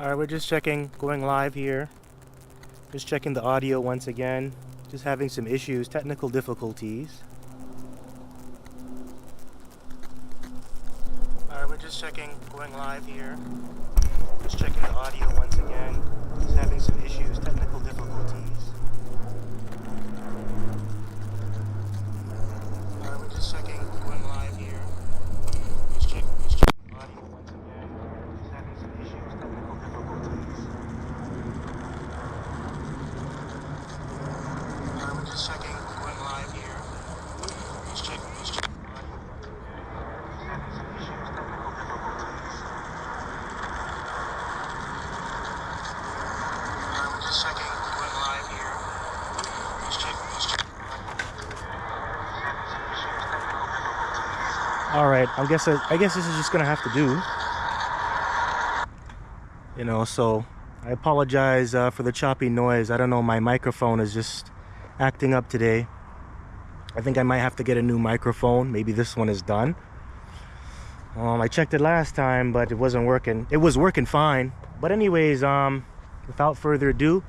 Alright, we're just checking, going live here. Just checking the audio once again. Just having some issues, technical difficulties. Alright, we're just checking, going live here. Just checking the audio once again. Just having some issues, technical difficulties. Alright, we're just checking, going live here. Just checking the audio once again. Just having some issues, technical difficulties. Alright, we're just checking, going live here. Just checking the audio once again. Just having some issues, technical difficulties. Alright, we're just checking, going live here. Just checking the audio once again. Just having some issues, technical difficulties. Alright, I guess this is just gonna have to do. So I apologize for the choppy noise. I don't know, my microphone is just acting up today. I think I might have to get a new microphone. Maybe this one is done. I checked it last time, but it wasn't working. It was working fine. But anyways, without further ado,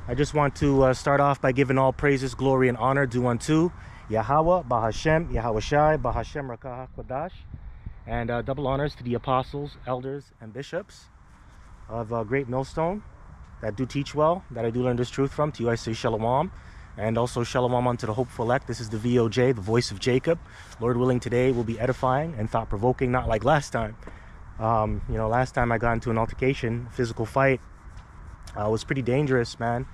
I just want to start off by giving all praises, glory, and honor due unto Yahweh, Bahashem, Yahweh Shai, Bahashem Rakah Kodash, and double honors to the apostles, elders, and bishops of Great Millstone that do teach well, that I do learn this truth from. To you I say Shalom, and also Shalom unto the hopeful elect. This is the VOJ, the voice of Jacob. Lord willing, today will be edifying and thought-provoking, not like last time. Last time I got into an altercation, physical fight. It was pretty dangerous, man.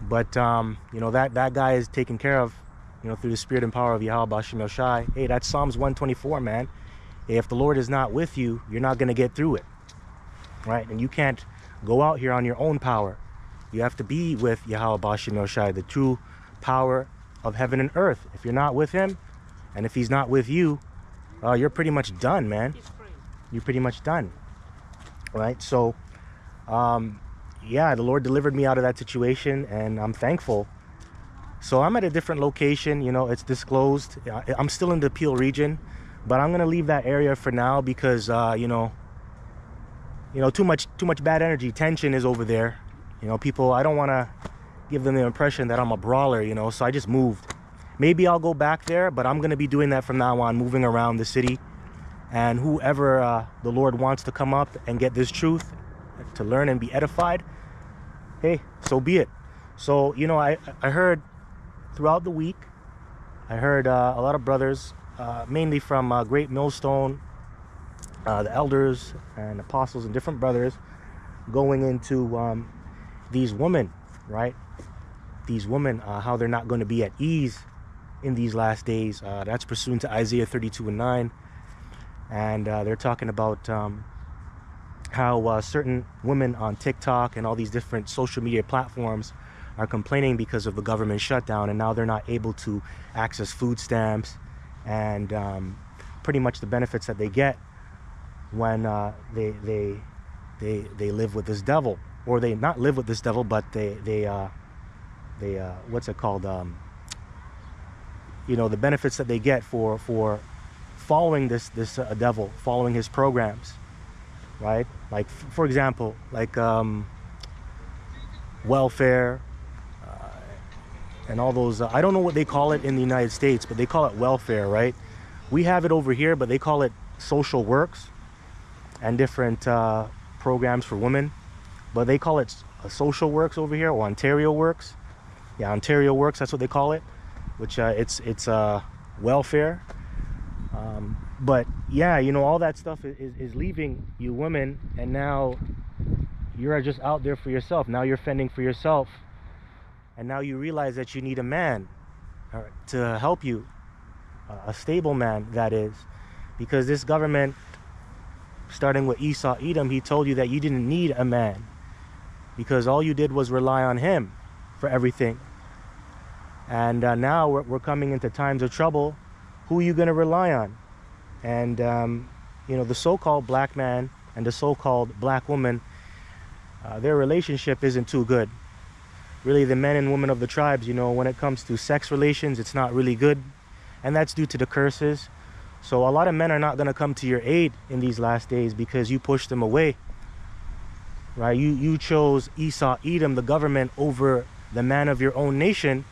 But that guy is taken care of, through the spirit and power of Yahweh Bashim El Shai. Hey, that's Psalms 124, man. Hey, if the Lord is not with you, you're not going to get through it. Right? And you can't go out here on your own power. You have to be with Yahweh Bashim El Shai, the true power of heaven and earth. If you're not with him, and if he's not with you, you're pretty much done, man. You're pretty much done. Right? So, the Lord delivered me out of that situation, and I'm thankful. So I'm at a different location. It's disclosed. I'm still in the Peel region, but I'm going to leave that area for now because, too much bad energy, tension is over there. People, I don't want to give them the impression that I'm a brawler, so I just moved. Maybe I'll go back there, but I'm going to be doing that from now on, moving around the city. And whoever the Lord wants to come up and get this truth, to learn and be edified, hey, so be it. So, I heard throughout the week, I heard a lot of brothers, mainly from Great Millstone, the elders and apostles and different brothers, going into these women, right? These women, how they're not going to be at ease in these last days. That's pursuant to Isaiah 32:9. And they're talking about how certain women on TikTok and all these different social media platforms are complaining because of the government shutdown, and now they're not able to access food stamps and pretty much the benefits that they get when they live with this devil, or they not live with this devil, but they what's it called? The benefits that they get for following this devil, following his programs, right? Like, for example, like welfare and all those. I don't know what they call it in the United States, but they call it welfare, right? We have it over here, but they call it social works and different programs for women, but they call it social works over here, or Ontario works. Yeah, Ontario works, that's what they call it, which it's welfare. But yeah, all that stuff is leaving you women, and now you're just out there for yourself. Now you're fending for yourself, and now you realize that you need a man to help you, a stable man, that is, because this government, starting with Esau Edom, he told you that you didn't need a man because all you did was rely on him for everything. And now we're coming into times of trouble. Who are you going to rely on? And the so-called black man and the so-called black woman, their relationship isn't too good. Really, the men and women of the tribes, when it comes to sex relations, it's not really good, and that's due to the curses. So a lot of men are not going to come to your aid in these last days because you pushed them away. right? You chose Esau, Edom, the government, over the man of your own nation.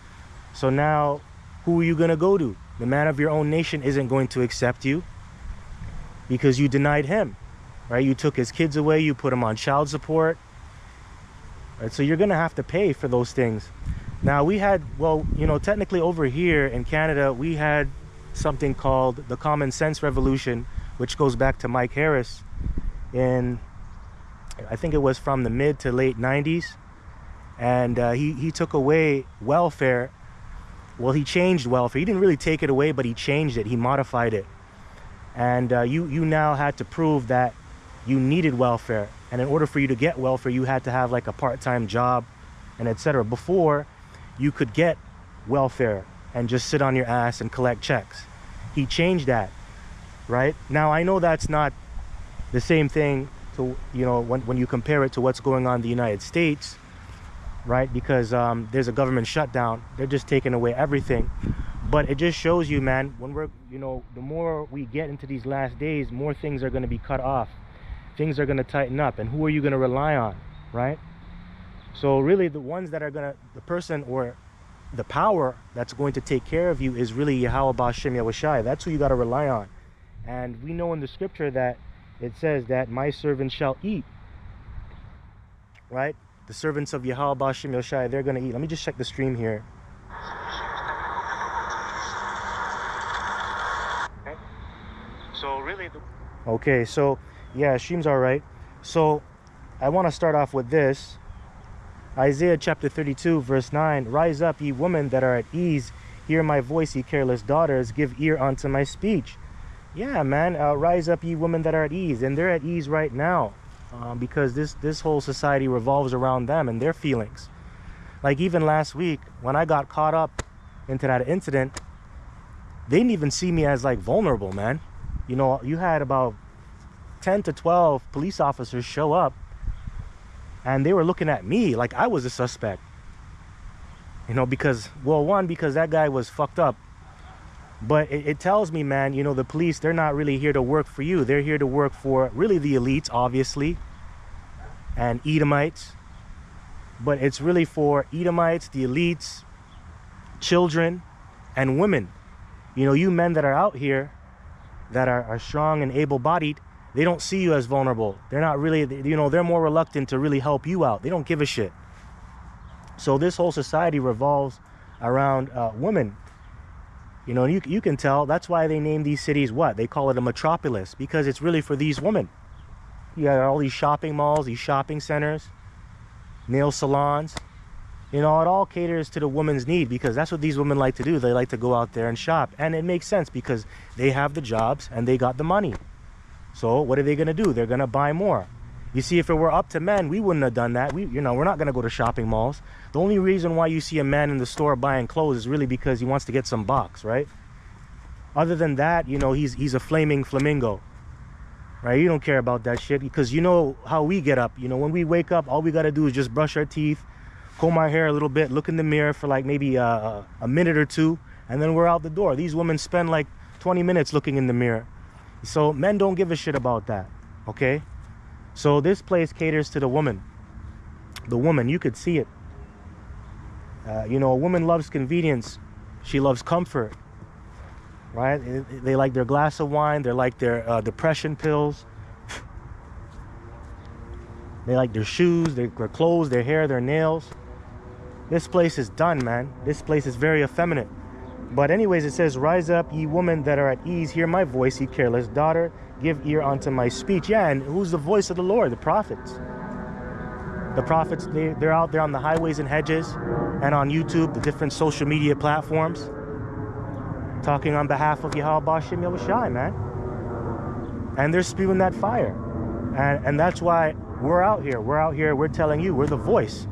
So now, who are you going to go to? The man of your own nation isn't going to accept you because you denied him, right? You took his kids away, you put him on child support, right? So you're going to have to pay for those things. Now we had, well, you know, technically over here in Canada, we had something called the Common Sense Revolution, which goes back to Mike Harris in, I think it was from the mid to late 90s. And he took away welfare. Well, he changed welfare. He didn't really take it away, but he changed it. He modified it. And you now had to prove that you needed welfare. And in order for you to get welfare, you had to have like a part-time job and etc. Before, you could get welfare and just sit on your ass and collect checks. He changed that, right? Now, I know that's not the same thing to, you know, when you compare it to what's going on in the United States, right? Because there's a government shutdown. They're just taking away everything. But it just shows you, man, when we're, you know, the more we get into these last days, more things are going to be cut off. Things are going to tighten up. And who are you going to rely on, right? So really the ones that are going to, the person or the power that's going to take care of you is really Yahweh B'Shem Yahushai. That's who you got to rely on. And we know in the scripture that it says that my servants shall eat, right? The servants of Yahweh B'Shem Yahushai, they're going to eat. Let me just check the stream here. Okay. So really, okay, so yeah, stream's all right. So I want to start off with this. Isaiah chapter 32 verse 9, rise up, ye women that are at ease, hear my voice, ye careless daughters, give ear unto my speech. Yeah, man, rise up, ye women that are at ease. And they're at ease right now, because this whole society revolves around them and their feelings. Like even last week when I got caught up into that incident, they didn't even see me as like vulnerable, man. You know, you had about 10 to 12 police officers show up, and they were looking at me like I was a suspect. You know, because, well, one, because that guy was fucked up. But it tells me, man, you know, the police, they're not really here to work for you. They're here to work for really the elites, obviously, and Edomites. But it's really for Edomites, the elites, children, and women. You know, you men that are out here that are strong and able-bodied, they don't see you as vulnerable. They're not really, you know, they're more reluctant to really help you out. They don't give a shit. So this whole society revolves around women. You know, you can tell. That's why they name these cities what? They call it a metropolis, because it's really for these women. You got all these shopping malls, these shopping centers, nail salons. You know, it all caters to the woman's need, because that's what these women like to do. They like to go out there and shop. And it makes sense because they have the jobs and they got the money. So what are they going to do? They're going to buy more. You see, if it were up to men, we wouldn't have done that. You know, we're not going to go to shopping malls. The only reason why you see a man in the store buying clothes is really because he wants to get some box, right? Other than that, you know, he's a flaming flamingo, right? You don't care about that shit, because you know how we get up. You know, when we wake up, all we got to do is just brush our teeth, comb our hair a little bit, look in the mirror for like maybe a minute or two, and then we're out the door. These women spend like 20 minutes looking in the mirror. So men don't give a shit about that, okay? So this place caters to the woman. The woman, you could see it. You know, a woman loves convenience. She loves comfort, right? They like their glass of wine. They like their depression pills. They like their shoes, their clothes, their hair, their nails. This place is done, man. This place is very effeminate. But anyways, it says, rise up, ye women that are at ease, hear my voice, ye careless daughter, give ear unto my speech. Yeah, and who's the voice of the Lord? The prophets. The prophets, they're out there on the highways and hedges and on YouTube, the different social media platforms, talking on behalf of Yahweh B'Shem Yahushai, man. And they're spewing that fire. And that's why we're out here. We're out here, we're telling you, we're the voice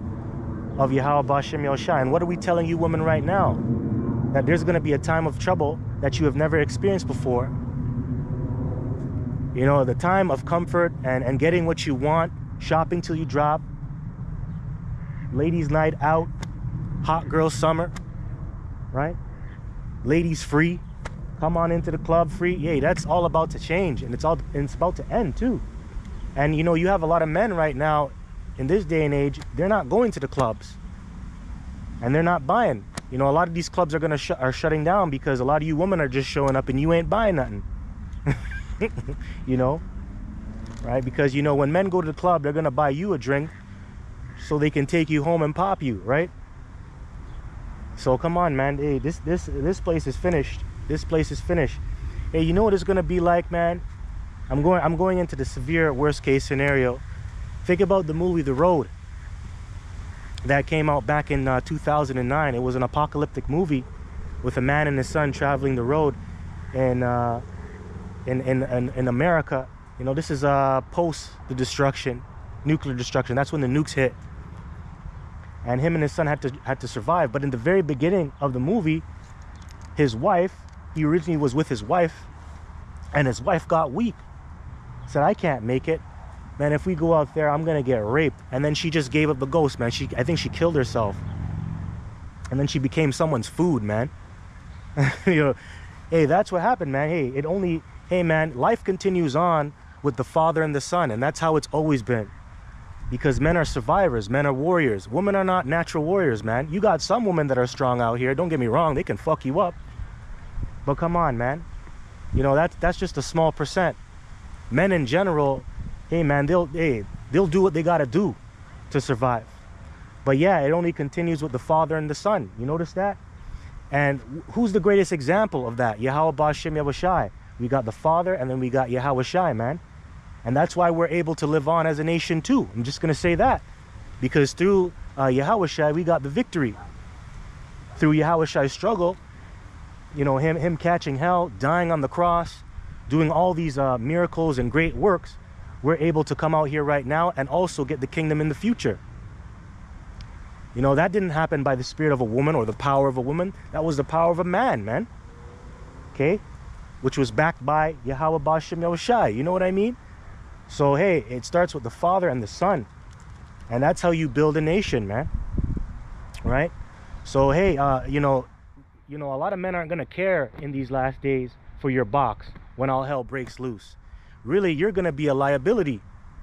of Yahweh B'Shem Yahushai. And what are we telling you women right now? That there's going to be a time of trouble that you have never experienced before. You know, the time of comfort and getting what you want, shopping till you drop, ladies night out, hot girl summer, right? Ladies free, come on into the club free. Yay, that's all about to change, and it's about to end too. And you know, you have a lot of men right now in this day and age, they're not going to the clubs, and they're not buying. You know, a lot of these clubs are shutting down because a lot of you women are just showing up and you ain't buying nothing. You know, right? Because, you know, when men go to the club, they're gonna buy you a drink so they can take you home and pop you, right? So come on, man. Hey, this place is finished. This place is finished. Hey, you know what it's gonna be like, man? I'm going into the severe worst case scenario. Think about the movie The Road that came out back in 2009. It was an apocalyptic movie with a man and his son traveling the road in America. You know, this is post the destruction, nuclear destruction. That's when the nukes hit, and him and his son had to survive. But in the very beginning of the movie, his wife, he originally was with his wife, and his wife got weak, said, I can't make it, man. If we go out there, I'm gonna get raped. And then she just gave up the ghost, man. I think she killed herself, and then she became someone's food, man. You know, hey, that's what happened, man. Hey man, life continues on with the father and the son, and that's how it's always been. Because men are survivors, men are warriors. Women are not natural warriors, man. You got some women that are strong out here, don't get me wrong, they can fuck you up, but come on, man. You know, that's just a small percent. Men in general, hey man, they'll do what they gotta do to survive. But yeah, it only continues with the father and the son. You notice that? And who's the greatest example of that? Yahweh Ba'Shem Yahushai. We got the father, and then we got Yahushai, man. And that's why we're able to live on as a nation too. I'm just gonna say that, because through Yahushai we got the victory. Through Yahushai's struggle, you know, him catching hell, dying on the cross, doing all these miracles and great works, we're able to come out here right now and also get the kingdom in the future. You know, that didn't happen by the spirit of a woman or the power of a woman. That was the power of a man, man. Okay? Which was backed by Yahweh Ba'Shem Yahushai. You know what I mean? So, hey, it starts with the father and the son. And that's how you build a nation, man. Right? So, hey, you know, a lot of men aren't going to care in these last days for your box when all hell breaks loose. Really, you're going to be a liability.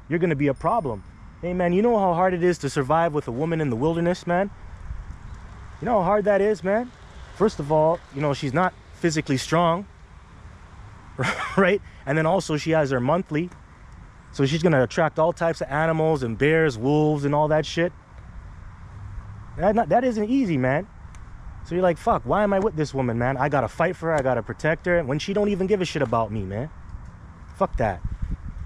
You're going to be a problem. Hey, man, you know how hard it is to survive with a woman in the wilderness, man? You know how hard that is, man? First of all, you know, she's not physically strong, right? And then also she has her monthly. So she's going to attract all types of animals and bears, wolves, and all that shit. That isn't easy, man. So you're like, fuck, why am I with this woman, man? I got to fight for her. I got to protect her. When she don't even give a shit about me, man. Fuck that.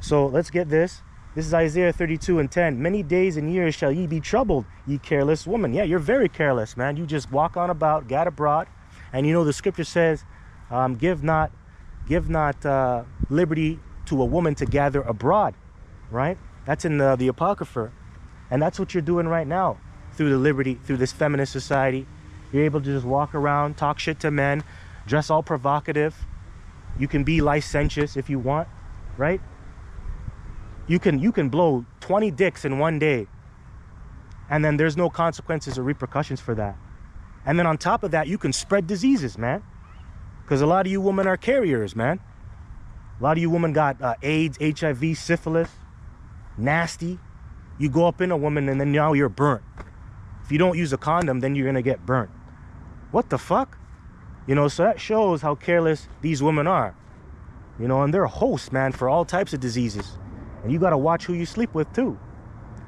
So let's get this. This is Isaiah 32:10. Many days and years shall ye be troubled, ye careless woman. Yeah, you're very careless, man. You just walk on about, gad abroad. And you know the scripture says, give not liberty to a woman to gather abroad, right? That's in the Apocrypha. And that's what you're doing right now through the liberty, through this feminist society. You're able to just walk around, talk shit to men, dress all provocative. You can be licentious if you want, right? You can blow 20 dicks in one day, and then there's no consequences or repercussions for that. And then on top of that, you can spread diseases, man. Because a lot of you women are carriers, man. A lot of you women got AIDS, HIV, syphilis, nasty. You go up in a woman and then now you're burnt. If you don't use a condom, then you're gonna get burnt. What the fuck? You know, so that shows how careless these women are. You know, and they're hosts, man, for all types of diseases. And you gotta watch who you sleep with too.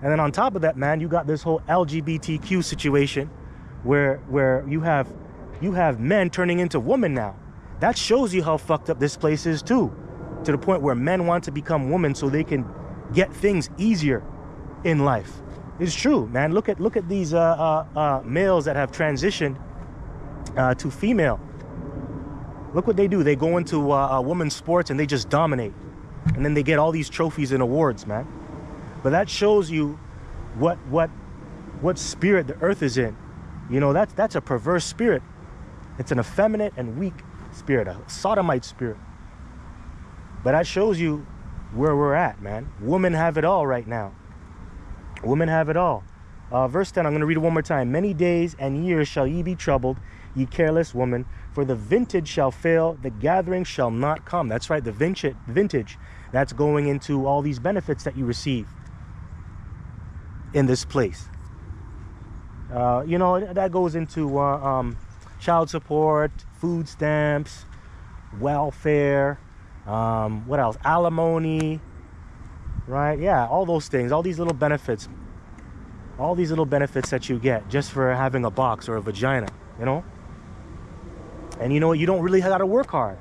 And then on top of that, man, you got this whole LGBTQ situation where you have men turning into women now. That shows you how fucked up this place is too. To the point where men want to become women so they can get things easier in life. It's true, man. Look at these males that have transitioned to female. Look what they do. They go into women's sports and they just dominate. And then they get all these trophies and awards, man. But that shows you what spirit the earth is in. You know, that's a perverse spirit. It's an effeminate and weak spirit, a sodomite spirit. But that shows you where we're at, man. Women have it all right now. Women have it all. Verse 10, I'm going to read it one more time. Many days and years shall ye be troubled, ye careless woman, for the vintage shall fail, the gathering shall not come. That's right, the vintage. That's going into all these benefits that you receive. in this place. You know, that goes into child support, food stamps, welfare, what else? Alimony, right? Yeah, all those things, all these little benefits. All these little benefits that you get just for having a box or a vagina, you know? And you know what? You don't really gotta work hard.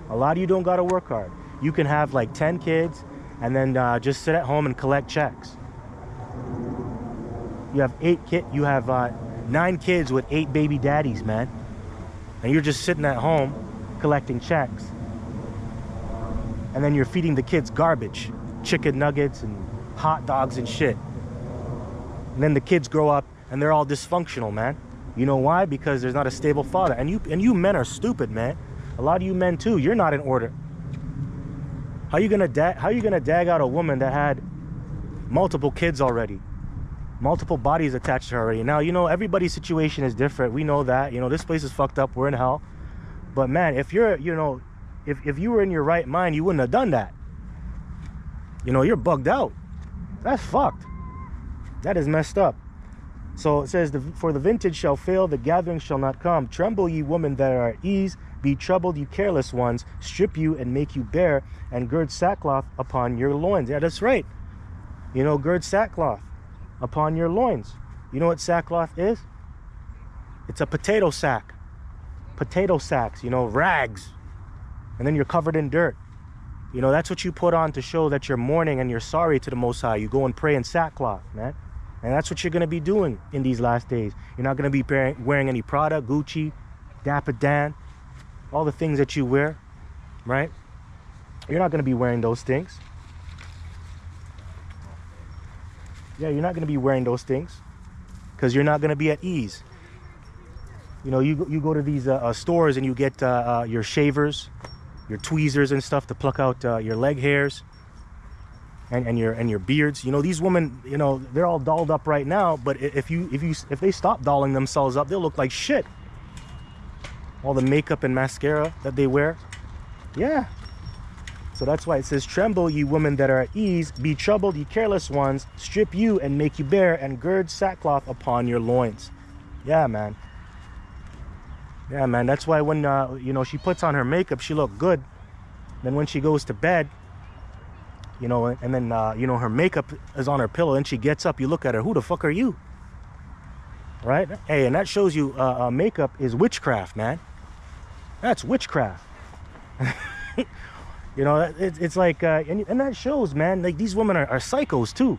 A lot of you don't gotta work hard. You can have like 10 kids and then just sit at home and collect checks. You have 9 kids with 8 baby daddies, man. And you're just sitting at home collecting checks. And then you're feeding the kids garbage, chicken nuggets and hot dogs and shit. And then the kids grow up and they're all dysfunctional, man. You know why? Because there's not a stable father. And you men are stupid, man. A lot of you men too. You're not in order. How you gonna dag out a woman that had multiple kids already, multiple bodies attached to her already? Now, you know, everybody's situation is different. We know that. You know, this place is fucked up. We're in hell. But man, if you're, you know, if you were in your right mind, you wouldn't have done that. You know, you're bugged out. That's fucked. That is messed up. So it says, for the vintage shall fail, the gathering shall not come. Tremble, ye women that are at ease. Be troubled, you careless ones. Strip you and make you bare, and gird sackcloth upon your loins. Yeah, that's right. You know, gird sackcloth upon your loins. You know what sackcloth is? It's a potato sack. Potato sacks, you know, rags. And then you're covered in dirt. You know, that's what you put on to show that you're mourning and you're sorry to the Most High. You go and pray in sackcloth, man. And that's what you're going to be doing in these last days. You're not going to be wearing any Prada, Gucci, Dapper Dan, all the things that you wear, right? You're not going to be wearing those things. Yeah, you're not going to be wearing those things because you're not going to be at ease. You know, you go to these stores and you get your shavers, your tweezers and stuff to pluck out your leg hairs. And your beards. You know, these women, you know, they're all dolled up right now, but if they stop dolling themselves up, they'll look like shit. All the makeup and mascara that they wear. Yeah. So that's why it says, tremble, ye women that are at ease, be troubled, ye careless ones, strip you and make you bare, and gird sackcloth upon your loins. Yeah, man. Yeah, man. That's why when you know, she puts on her makeup, she look good. Then when she goes to bed, you know, and then, you know, her makeup is on her pillow and she gets up, you look at her, who the fuck are you? Right? Hey, and that shows you makeup is witchcraft, man. That's witchcraft. You know, it's like, and that shows, man, like these women are psychos too.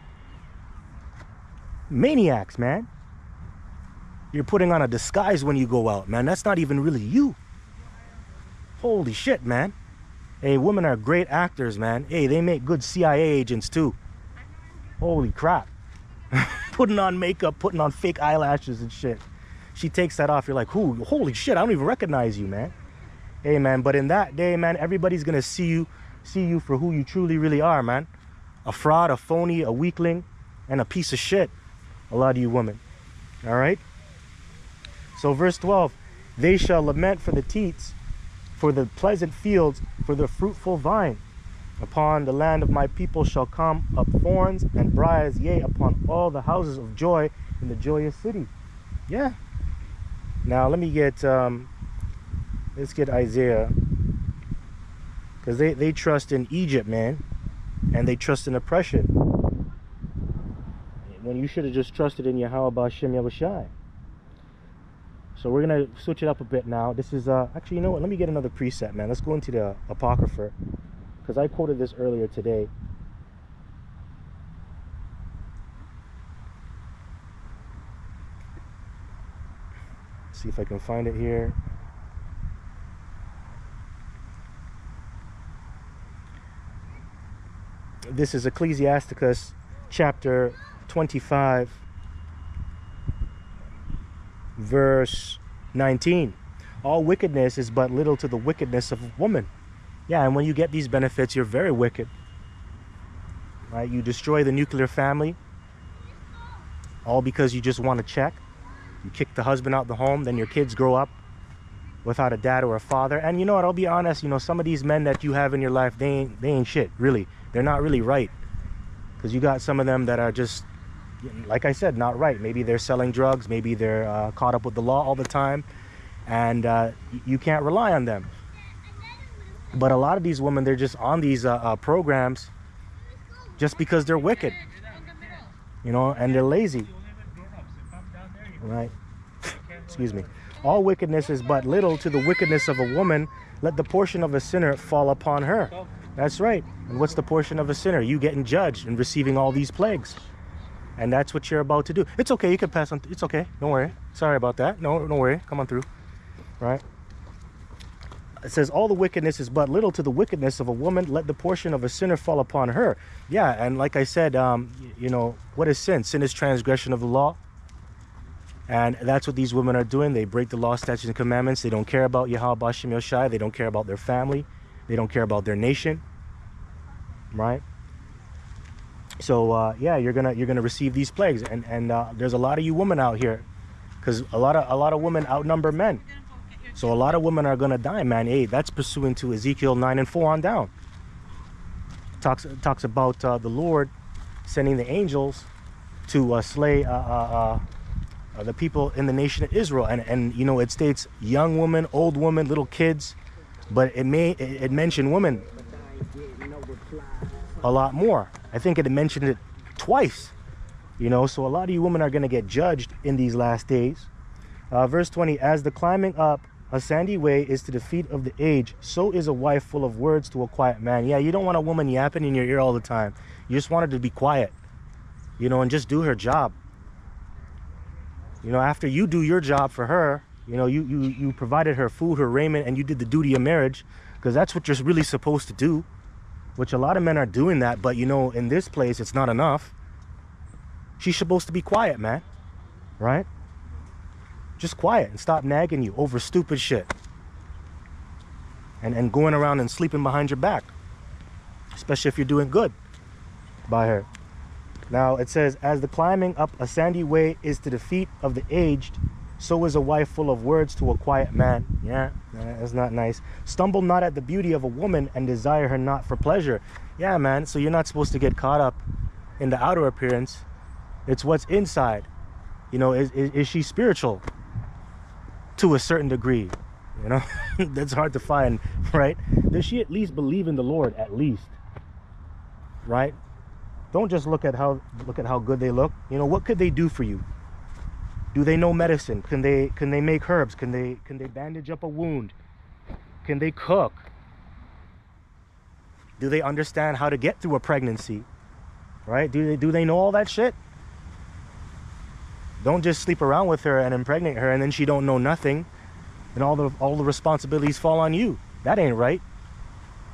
Maniacs, man. You're putting on a disguise when you go out, man. That's not even really you. Holy shit, man. Hey, women are great actors, man. Hey, they make good CIA agents too. Holy crap. Putting on makeup, putting on fake eyelashes and shit. She takes that off. You're like, who? Holy shit, I don't even recognize you, man. Hey, man, but in that day, man, everybody's gonna see you for who you truly really are, man. A fraud, a phony, a weakling, and a piece of shit. A lot of you women. All right? So verse 12, they shall lament for the teats, for the pleasant fields, for the fruitful vine. Upon the land of my people shall come up thorns and briars, yea, upon all the houses of joy in the joyous city. Yeah. Now let me get, let's get Isaiah. Because they trust in Egypt, man. And they trust in oppression. When you should have just trusted in Yahweh B'Shem Yahushai. So we're going to switch it up a bit now. This is, actually, you know what? Let me get another preset, man. Let's go into the Apocrypha. Because I quoted this earlier today. Let's see if I can find it here. This is Ecclesiasticus chapter 25. Verse 19. All wickedness is but little to the wickedness of woman. Yeah, and when you get these benefits, you're very wicked. Right? You destroy the nuclear family. All because you just want to check. You kick the husband out the home, then your kids grow up without a dad or a father. And you know what, I'll be honest, you know, some of these men that you have in your life, they ain't shit, really. They're not really right. Because you got some of them that are just like I said, not right. Maybe they're selling drugs. Maybe they're caught up with the law all the time, and you can't rely on them. But a lot of these women, they're just on these programs just because they're wicked, you know, and they're lazy, right? Excuse me. All wickedness is but little to the wickedness of a woman. Let the portion of a sinner fall upon her. That's right. And what's the portion of a sinner? You getting judged and receiving all these plagues. And that's what you're about to do. It's okay. You can pass on. It's okay. Don't worry. Sorry about that. No, don't worry. Come on through. Right? It says, all the wickedness is but little to the wickedness of a woman. Let the portion of a sinner fall upon her. Yeah, and like I said, you know, what is sin? Sin is transgression of the law. And that's what these women are doing. They break the law, statutes, and commandments. They don't care about Yahweh Bashem Yoshai. They don't care about their family. They don't care about their nation. Right? So yeah, you're gonna receive these plagues. And there's a lot of you women out here, because a lot of women outnumber men. So a lot of women are gonna die, man. Hey, that's pursuant to Ezekiel 9:4 on down. Talks about the Lord sending the angels to slay the people in the nation of Israel, and you know, it states young women, old women, little kids, but it mentioned women a lot more. I think it mentioned it twice, you know. So a lot of you women are gonna get judged in these last days. Verse 20: as the climbing up a sandy way is to the feet of the age, so is a wife full of words to a quiet man. Yeah, you don't want a woman yapping in your ear all the time. You just want her to be quiet, you know, and just do her job. You know, after you do your job for her, you know, you provided her food, her raiment, and you did the duty of marriage, because that's what you're really supposed to do, which a lot of men are doing that. But, you know, in this place, it's not enough. She's supposed to be quiet, man, right? Just quiet and stop nagging you over stupid shit and going around and sleeping behind your back, especially if you're doing good by her. Now it says, as the climbing up a sandy way is to the feet of the aged, so is a wife full of words to a quiet man. Yeah, that's not nice. Stumble not at the beauty of a woman and desire her not for pleasure. Yeah, man, so you're not supposed to get caught up in the outer appearance. It's what's inside. You know, is she spiritual to a certain degree? You know, that's hard to find, right? Does she at least believe in the Lord, at least? Right? Don't just look at how good they look. You know, what could they do for you? Do they know medicine? Can they make herbs? Can they bandage up a wound? Can they cook? Do they understand how to get through a pregnancy? Right? Do they know all that shit? Don't just sleep around with her and impregnate her, and then she don't know nothing, and all the responsibilities fall on you. That ain't right.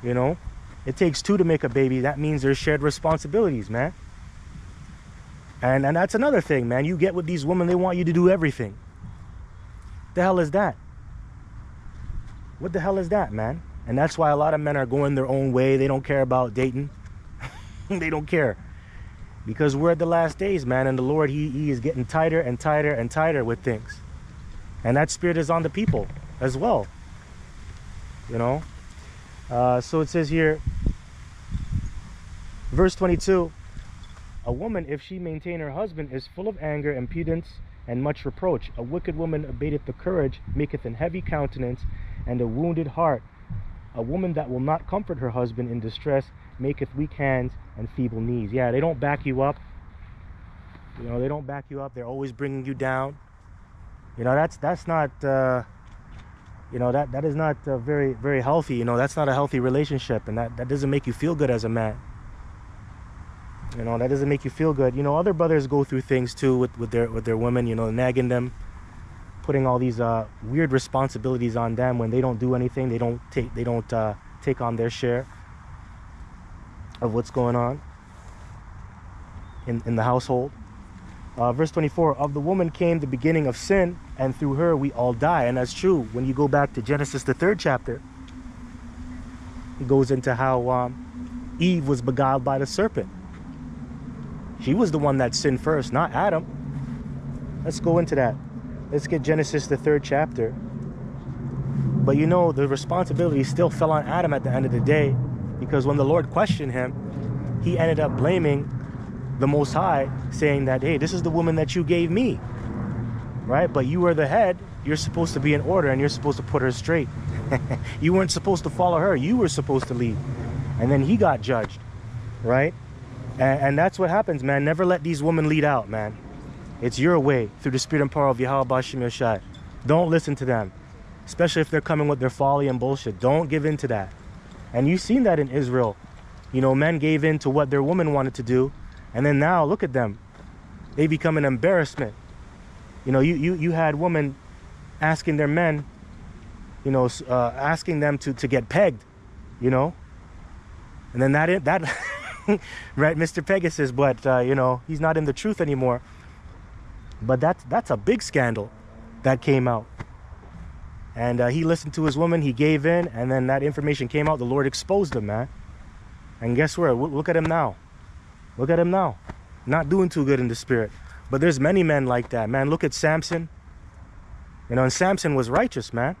You know, it takes two to make a baby. That means there's shared responsibilities, man. And that's another thing, man. You get with these women, they want you to do everything. The hell is that? What the hell is that, man? And that's why a lot of men are going their own way. They don't care about dating. They don't care. Because we're at the last days, man, and the Lord, he is getting tighter and tighter and tighter with things. And that spirit is on the people as well. You know? So it says here, verse 22, a woman, if she maintain her husband, is full of anger, impudence, and much reproach. A wicked woman abateth the courage, maketh an heavy countenance, and a wounded heart. A woman that will not comfort her husband in distress maketh weak hands and feeble knees. Yeah, they don't back you up. You know, they don't back you up. They're always bringing you down. You know, that's not, you know, that is not very, very healthy. You know, that's not a healthy relationship, and that doesn't make you feel good as a man. You know, that doesn't make you feel good. You know, other brothers go through things too with their women, you know, nagging them, putting all these weird responsibilities on them when they don't do anything. They don't take on their share of what's going on in the household. Verse 24, of the woman came the beginning of sin, and through her we all die. And that's true. When you go back to Genesis, the 3rd chapter, it goes into how Eve was beguiled by the serpent. She was the one that sinned first, not Adam. Let's go into that. Let's get Genesis, the 3rd chapter. But you know, the responsibility still fell on Adam at the end of the day, because when the Lord questioned him, he ended up blaming the Most High, saying that, hey, this is the woman that you gave me, right? But you are the head. You're supposed to be in order, and you're supposed to put her straight. You weren't supposed to follow her. You were supposed to lead. And then he got judged, right? And that's what happens, man. Never let these women lead out, man. It's your way through the spirit and power of Yahweh Bashim Yashai. Don't listen to them, especially if they're coming with their folly and bullshit. Don't give in to that. And you've seen that in Israel. You know, men gave in to what their woman wanted to do. And then now, look at them. They become an embarrassment. You know, you had women asking their men, you know, asking them to get pegged, you know. And then that right, Mr. Pegasus, but, you know, he's not in the truth anymore. But that's a big scandal that came out. And he listened to his woman, he gave in, and then that information came out. The Lord exposed him, man. And guess what? Look at him now. Look at him now. Not doing too good in the spirit. But there's many men like that, man. Look at Samson. You know, and Samson was righteous, man.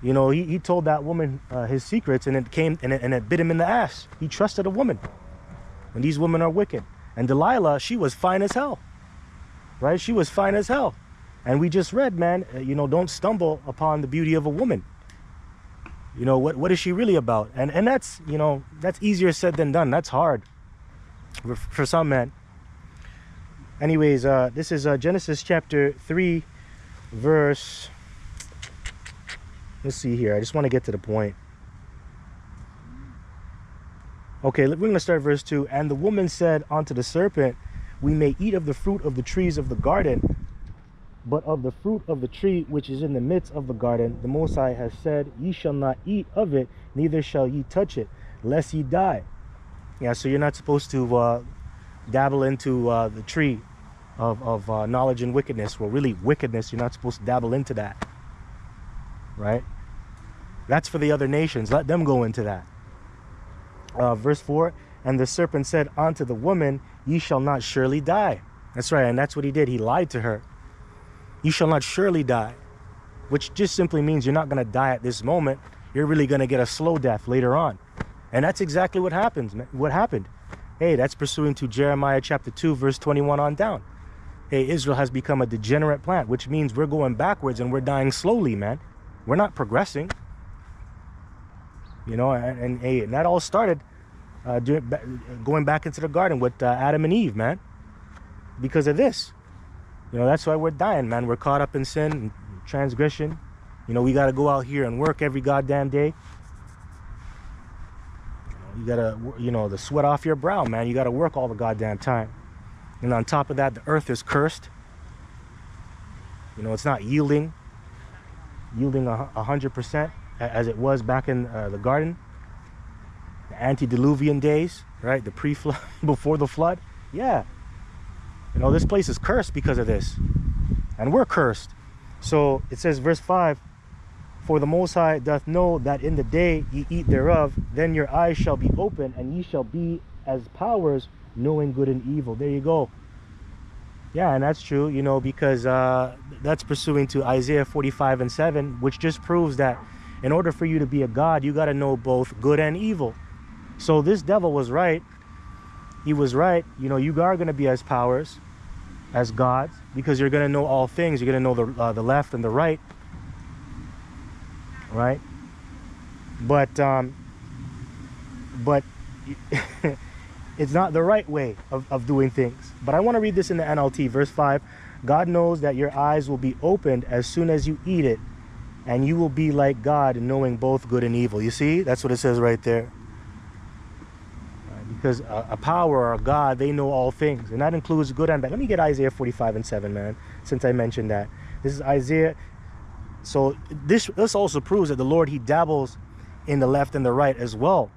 You know, he told that woman his secrets, and it bit him in the ass. He trusted a woman. And these women are wicked. And Delilah, she was fine as hell. Right? She was fine as hell. And we just read, man, you know, don't stumble upon the beauty of a woman. You know, what is she really about? And that's, you know, that's easier said than done. That's hard for some men. Anyways, this is Genesis chapter 3, verse... Let's see here. I just want to get to the point. Okay, we're going to start verse 2. And the woman said unto the serpent, we may eat of the fruit of the trees of the garden, but of the fruit of the tree which is in the midst of the garden, the Most High has said, ye shall not eat of it, neither shall ye touch it, lest ye die. Yeah, so you're not supposed to dabble into the tree of knowledge and wickedness. Well, really, wickedness, you're not supposed to dabble into that. Right? That's for the other nations. Let them go into that. Verse 4, and the serpent said unto the woman, ye shall not surely die. That's right, and that's what he did. He lied to her. You shall not surely die, which just simply means you're not going to die at this moment. You're really going to get a slow death later on. And that's exactly what happens, man. What happened? Hey, that's pursuing to Jeremiah chapter 2, verse 21 on down. Hey, Israel has become a degenerate plant, which means we're going backwards and we're dying slowly, man. We're not progressing. You know, and that all started going back into the garden with Adam and Eve, man. Because of this. You know, that's why we're dying, man. We're caught up in sin and transgression. You know, we got to go out here and work every goddamn day. You got to, you know, the sweat off your brow, man. You got to work all the goddamn time. And on top of that, the earth is cursed. You know, it's not yielding 100% as it was back in the garden. The antediluvian days, right? The pre-flood, before the flood. Yeah. You know, this place is cursed because of this. And we're cursed. So it says, verse 5, for the Most High doth know that in the day ye eat thereof, then your eyes shall be open, and ye shall be as powers, knowing good and evil. There you go. Yeah, and that's true, you know, because that's pursuing to Isaiah 45 and 7, which just proves that in order for you to be a god, you got to know both good and evil. So this devil was right. He was right. You know, you are going to be as powers, as gods, because you're going to know all things. You're going to know the left and the right. Right? But it's not the right way of doing things. But I want to read this in the NLT, verse 5. God knows that your eyes will be opened as soon as you eat it, and you will be like God, knowing both good and evil. You see? That's what it says right there. Because a power or a God, they know all things. And that includes good and bad. Let me get Isaiah 45 and 7, man, since I mentioned that. This is Isaiah. So this also proves that the Lord, he dabbles in the left and the right as well.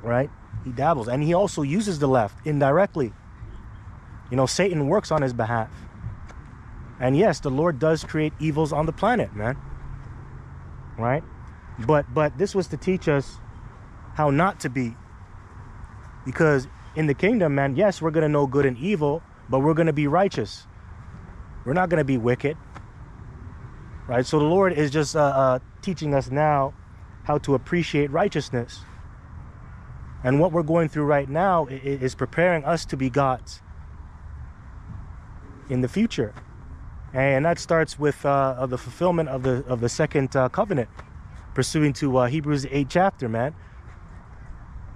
Right? He dabbles. And he also uses the left indirectly. You know, Satan works on his behalf. And yes, the Lord does create evils on the planet, man. Right? But this was to teach us how not to be. Because in the kingdom, man, yes, we're going to know good and evil, but we're going to be righteous. We're not going to be wicked. Right? So the Lord is just teaching us now how to appreciate righteousness. And what we're going through right now is preparing us to be gods in the future. And that starts with the fulfillment of the second covenant, pursuing to Hebrews 8 chapter, man.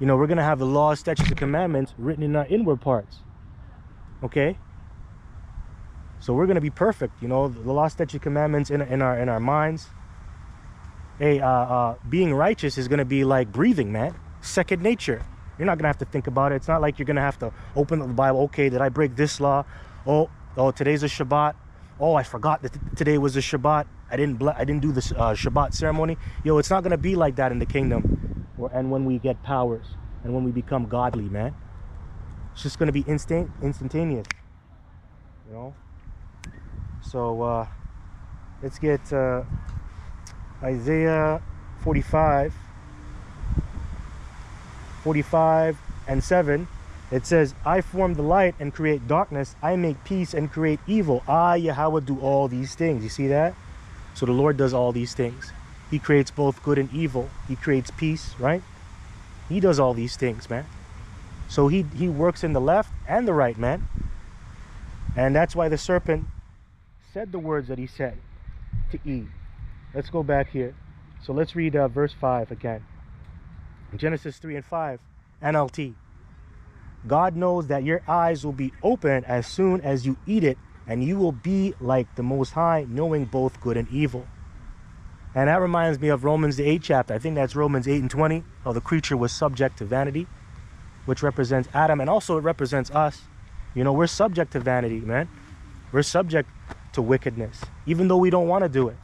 You know, we're going to have the law, statutes, and commandments written in our inward parts. Okay? So we're going to be perfect. You know, the law, statutes, commandments in our minds. Hey, being righteous is going to be like breathing, man. Second nature. You're not going to have to think about it. It's not like you're going to have to open up the Bible. Okay, did I break this law? Oh, today's a Shabbat. Oh, I forgot that today was a Shabbat. I didn't do the Shabbat ceremony. Yo, it's not going to be like that in the kingdom. And when we get powers and when we become godly, man. It's just going to be instantaneous. You know? So, let's get Isaiah 45 and 7. It says, I form the light and create darkness. I make peace and create evil. I, Yahweh, do all these things. You see that? So the Lord does all these things. He creates both good and evil. He creates peace, right? He does all these things, man. So he works in the left and the right, man. And that's why the serpent said the words that he said to Eve. Let's go back here. So let's read verse 5 again. Genesis 3 and 5, NLT. God knows that your eyes will be open as soon as you eat it, and you will be like the Most High, knowing both good and evil. And that reminds me of Romans the 8th chapter. I think that's Romans 8 and 20. How the creature was subject to vanity, which represents Adam, and also it represents us. You know, we're subject to vanity, man. We're subject to wickedness, even though we don't want to do it.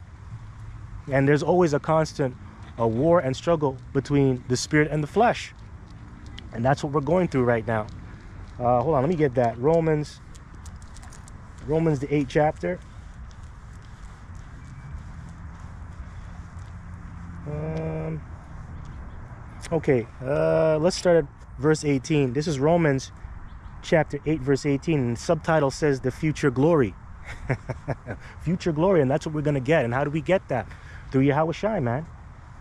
And there's always a constant war and struggle between the spirit and the flesh. And that's what we're going through right now. Hold on, let me get that. Romans the 8th chapter. Okay, let's start at verse 18. This is Romans chapter 8, verse 18. And the subtitle says the future glory. Future glory, and that's what we're going to get. And how do we get that? Through Yahweh Shai, man.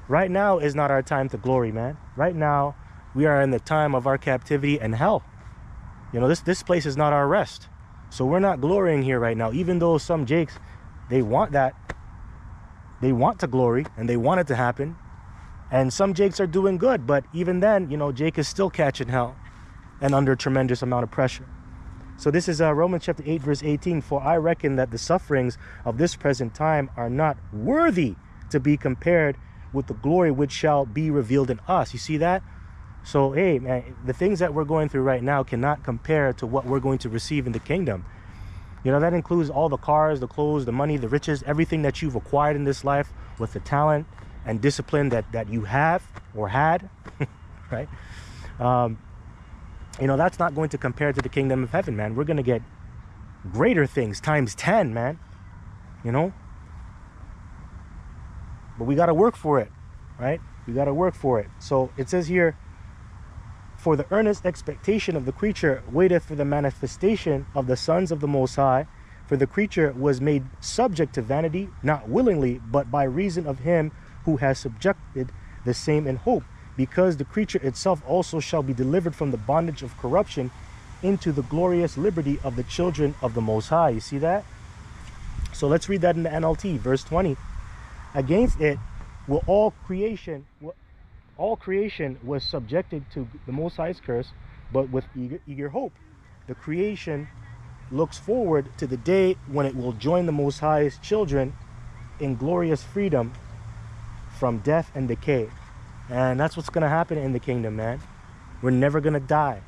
Right now is not our time to glory, man. Right now, we are in the time of our captivity and hell. You know, this place is not our rest. So we're not glorying here right now. Even though some Jakes, they want that. They want to glory, and they want it to happen. And some Jakes are doing good. But even then, you know, Jake is still catching hell and under a tremendous amount of pressure. So this is Romans chapter 8, verse 18. For I reckon that the sufferings of this present time are not worthy to be compared with the glory which shall be revealed in us. You see that? So, hey, man, the things that we're going through right now cannot compare to what we're going to receive in the kingdom. You know, that includes all the cars, the clothes, the money, the riches, everything that you've acquired in this life with the talent and discipline that you have or had, right? You know, that's not going to compare to the kingdom of heaven, man. We're going to get greater things times 10, man. You know? But we got to work for it, right? We got to work for it. So it says here, for the earnest expectation of the creature waiteth for the manifestation of the sons of the Most High. For the creature was made subject to vanity, not willingly, but by reason of him who has subjected the same in hope, because the creature itself also shall be delivered from the bondage of corruption into the glorious liberty of the children of the Most High. You see that? So let's read that in the NLT, verse 20. Against it will all creation was subjected to the Most High's curse, but with eager hope. The creation looks forward to the day when it will join the Most High's children in glorious freedom from death and decay. And that's what's going to happen in the kingdom, man. We're never going to die.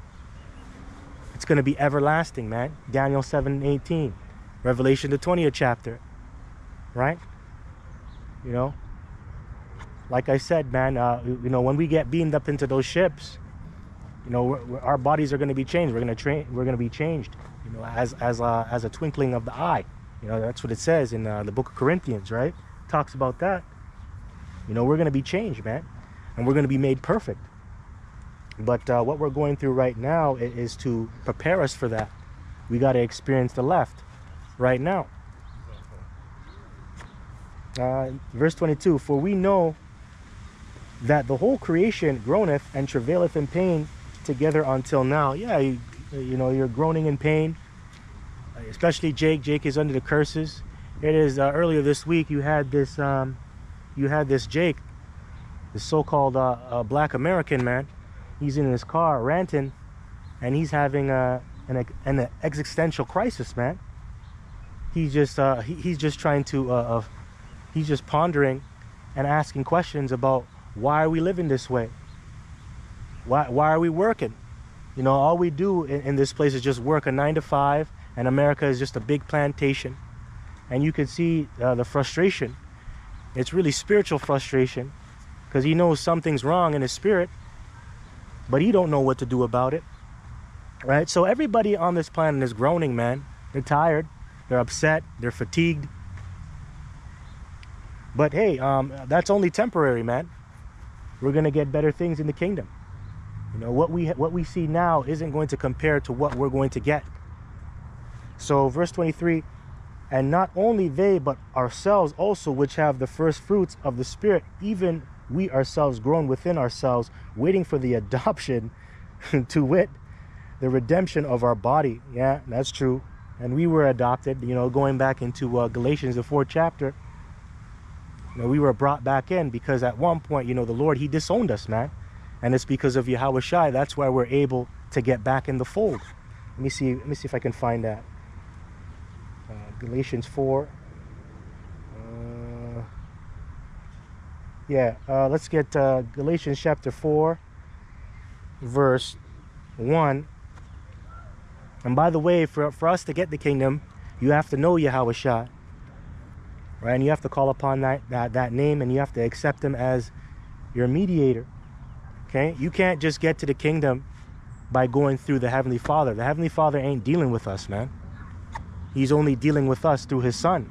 It's going to be everlasting, man. Daniel 7:18. Revelation the 20th chapter. Right? You know? Like I said, man, you know, when we get beamed up into those ships, you know, our bodies are going to be changed. We're going to be changed, you know, as a twinkling of the eye. You know, that's what it says in the book of Corinthians, right? It talks about that. You know, we're going to be changed, man, and we're going to be made perfect. But what we're going through right now is to prepare us for that. We got to experience the left right now. Verse 22, for we know that the whole creation groaneth and travaileth in pain together until now. Yeah, you know, you're groaning in pain, especially Jake. Jake is under the curses. It is earlier this week you had this Jake, the so-called black American man. He's in his car ranting, and he's having an existential crisis, man. He's just trying to he's just pondering and asking questions about why are we living this way? Why are we working? You know, all we do in this place is just work a 9 to 5, and America is just a big plantation. And you can see the frustration. It's really spiritual frustration, because he knows something's wrong in his spirit, but he don't know what to do about it, right? So everybody on this planet is groaning, man. They're tired, they're upset, they're fatigued. But hey, that's only temporary, man. We're gonna get better things in the kingdom. You know, what we see now isn't going to compare to what we're going to get. So verse 23, and not only they, but ourselves also, which have the first fruits of the Spirit, even we ourselves groan within ourselves, waiting for the adoption, to wit, the redemption of our body. Yeah, that's true. And we were adopted, you know, going back into Galatians, the 4th chapter. You know, we were brought back in because at one point, you know, the Lord, he disowned us, man. And it's because of Yahweh Shai. That's why we're able to get back in the fold. Let me see if I can find that. Galatians 4. Let's get Galatians chapter 4, verse 1. And by the way, for us to get the kingdom, you have to know Yahweh Shai. Right? And you have to call upon that name, and you have to accept him as your mediator. Okay? You can't just get to the kingdom by going through the Heavenly Father. The Heavenly Father ain't dealing with us, man. He's only dealing with us through his Son.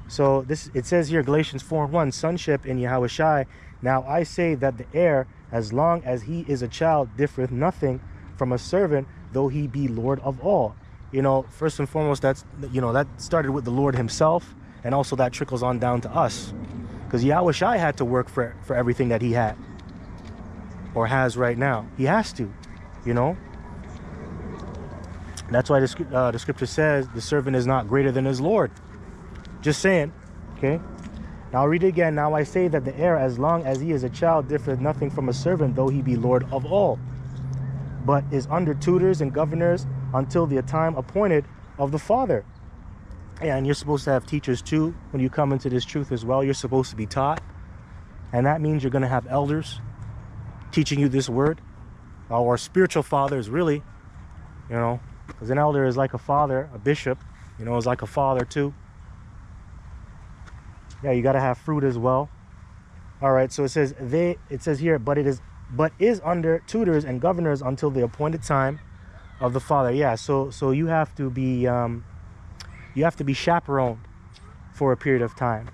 So it says here, Galatians 4:1, sonship in Yahweh Shai. Now I say that the heir, as long as he is a child, differeth nothing from a servant, though he be Lord of all. You know, first and foremost, that started with the Lord himself, and also that trickles on down to us, because Yahweh Shai had to work for everything that he had or has right now. He has to, you know. That's why the scripture says the servant is not greater than his Lord. Just saying. Okay. Now I'll read it again. Now I say that the heir, as long as he is a child, differeth nothing from a servant, though he be Lord of all, but is under tutors and governors until the time appointed of the Father. And you're supposed to have teachers too when you come into this truth as well. You're supposed to be taught. And that means you're going to have elders teaching you this word. Or spiritual fathers, really. You know, because an elder is like a father, a bishop, you know, is like a father too. Yeah, you got to have fruit as well. All right, so it says here, but is under tutors and governors until the appointed time of the Father. Yeah, so you have to be chaperoned for a period of time,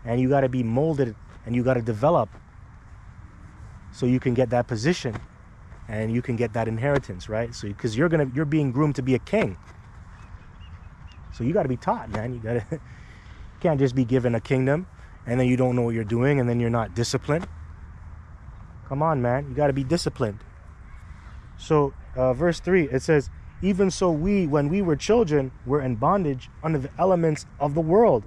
and you got to be molded, and you got to develop so you can get that position and you can get that inheritance, right? So because you're being groomed to be a king, so you got to be taught, man. You can't just be given a kingdom and then you don't know what you're doing, and then you're not disciplined. Come on, man, you got to be disciplined. So verse 3, it says, even so we, when we were children, were in bondage under the elements of the world.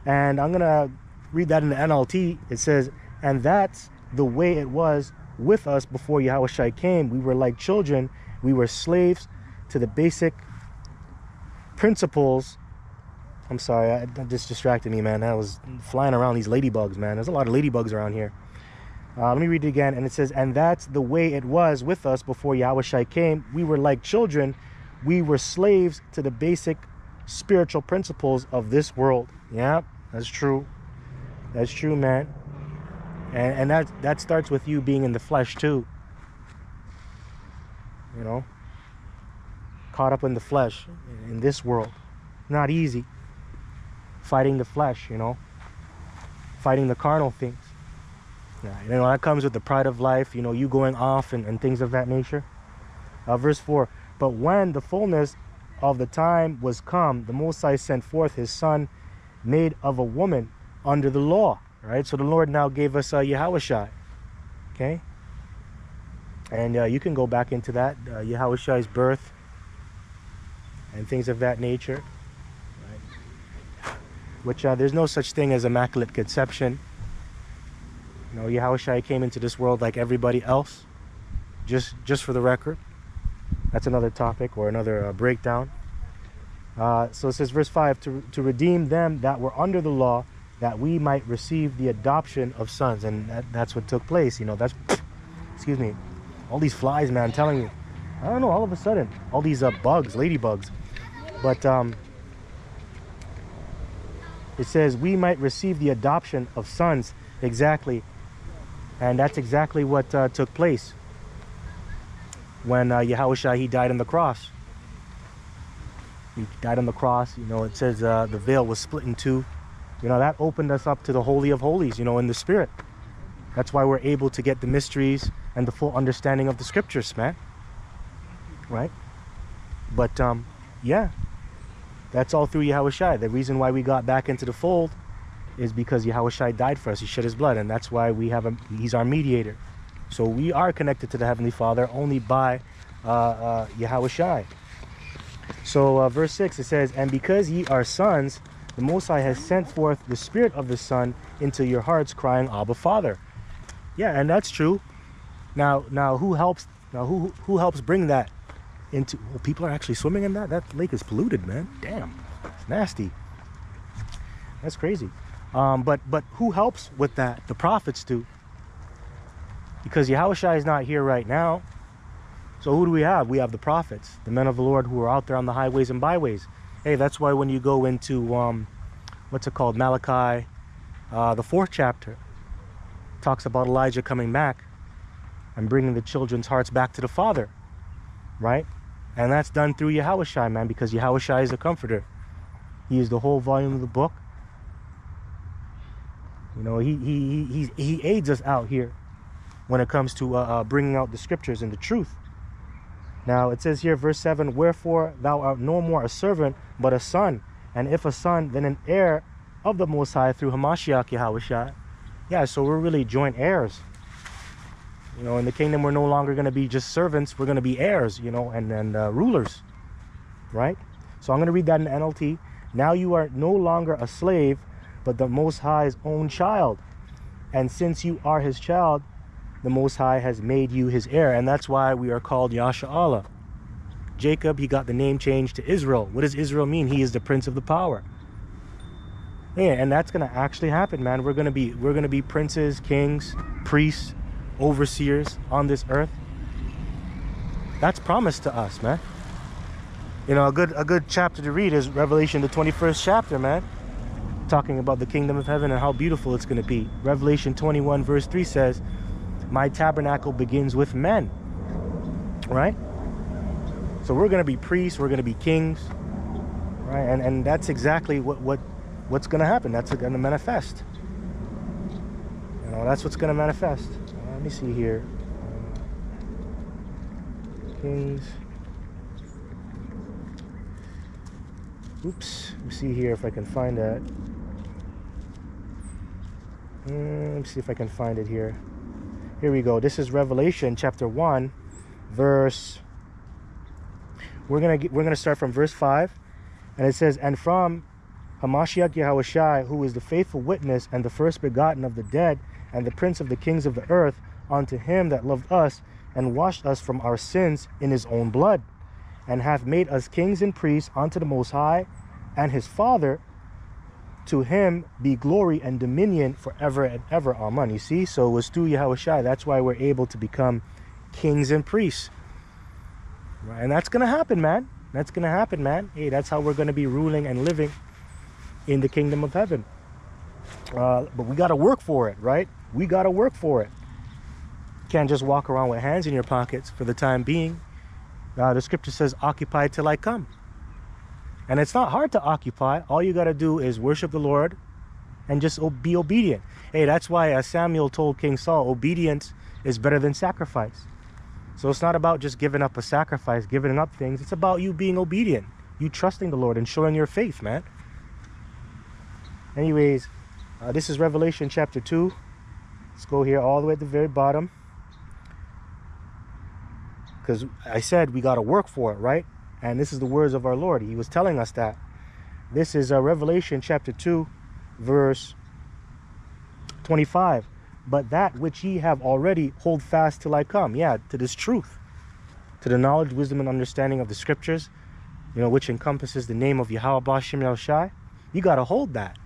And I'm gonna read that in the NLT. It says, and that's the way it was with us before Yahweh Shai came. We were like children. We were slaves to the basic principles. I'm sorry, that just distracted me, man. I was flying around these ladybugs, man. There's a lot of ladybugs around here. Let me read it again. And it says, and that's the way it was with us before Yahweh Shai came. We were like children. We were slaves to the basic spiritual principles of this world. Yeah, that's true. That's true, man. And that starts with you being in the flesh too. You know, caught up in the flesh in this world. Not easy. Fighting the flesh, you know, fighting the carnal things. Yeah, you know, that comes with the pride of life, you know, you going off and things of that nature. Verse 4, but when the fullness of the time was come, the Most High sent forth his Son, made of a woman under the law. Right? So the Lord now gave us Yahweh Shai. Okay. And you can go back into that, Yahweh's birth and things of that nature. Right? Which there's no such thing as immaculate conception. You know, Yahushua came into this world like everybody else. Just for the record. That's another topic or another breakdown. So it says, verse 5, to redeem them that were under the law, that we might receive the adoption of sons. And that's what took place. You know, that's, excuse me, all these flies, man, telling me, I don't know, all of a sudden, all these bugs, ladybugs. But it says, we might receive the adoption of sons. Exactly. And that's exactly what took place when Yahushua, he died on the cross. He died on the cross. You know, it says the veil was split in two. You know, that opened us up to the Holy of Holies, you know, in the Spirit. That's why we're able to get the mysteries and the full understanding of the scriptures, man. Right? But, yeah. That's all through Yahushua. The reason why we got back into the fold is because Yahushua died for us. He shed his blood, and that's why we have he's our mediator. So we are connected to the Heavenly Father only by Yahushua. So verse 6, it says, and because ye are sons, the Most High has sent forth the Spirit of the Son into your hearts, crying, Abba, Father. Yeah, and that's true. Now who helps? Now who helps bring that into? Well, people are actually swimming in that. That lake is polluted, man. Damn, it's nasty. That's crazy. But who helps with that? The prophets do. Because Yahushua is not here right now. So who do we have? We have the prophets, the men of the Lord who are out there on the highways and byways. Hey, that's why when you go into, what's it called? Malachi, the 4th chapter, talks about Elijah coming back and bringing the children's hearts back to the Father, right? And that's done through Yahushua, man, because Yahushua is the comforter. He is the whole volume of the book. You know, he aids us out here when it comes to bringing out the scriptures and the truth. Now it says here, verse 7, wherefore thou art no more a servant, but a son. And if a son, then an heir of the Most High through Hamashiach Yahushua. Yeah, so we're really joint heirs. You know, in the kingdom, we're no longer going to be just servants. We're going to be heirs, you know, and rulers, right? So I'm going to read that in NLT. Now you are no longer a slave, but the Most High's own child. And since you are his child, the Most High has made you his heir. And that's why we are called Yasha'Allah. Jacob, he got the name changed to Israel. What does Israel mean? He is the prince of the power. Yeah, and that's going to actually happen, man. We're going to be princes, kings, priests, overseers on this earth. That's promised to us, man. You know, a good chapter to read is Revelation, the 21st chapter, man. Talking about the kingdom of heaven and how beautiful it's going to be. Revelation 21 verse 3 says, my tabernacle begins with men, right? So we're going to be priests, we're going to be kings, right? And that's exactly what's going to happen. That's going to manifest. You know, that's what's going to manifest. Let me see here. Kings. Oops. Let me see here if I can find that. Let me see if I can find it here. Here we go. This is Revelation chapter 1, verse. We're gonna start from verse 5, and it says, and from Hamashiach Yahushua, who is the faithful witness and the first begotten of the dead, and the prince of the kings of the earth, unto him that loved us and washed us from our sins in his own blood, and hath made us kings and priests unto the Most High and his Father. To him be glory and dominion forever and ever. Amen. You see, so it was through Yahushua. That's why we're able to become kings and priests. Right? And that's going to happen, man. That's going to happen, man. Hey, that's how we're going to be ruling and living in the kingdom of heaven. But we got to work for it, right? We got to work for it. You can't just walk around with hands in your pockets for the time being. The scripture says, occupy till I come. And it's not hard to occupy. All you got to do is worship the Lord and just be obedient. Hey, that's why Samuel told King Saul, obedience is better than sacrifice. So it's not about just giving up a sacrifice, giving up things. It's about you being obedient, you trusting the Lord and showing your faith, man. Anyways, this is Revelation chapter 2. Let's go here all the way at the very bottom. Because I said we got to work for it, right? And this is the words of our Lord. He was telling us that. This is Revelation chapter 2, verse 25. But that which ye have already hold fast till I come. Yeah, to this truth. To the knowledge, wisdom, and understanding of the scriptures, you know, which encompasses the name of Yahweh Bashim El Shai. You got to hold that.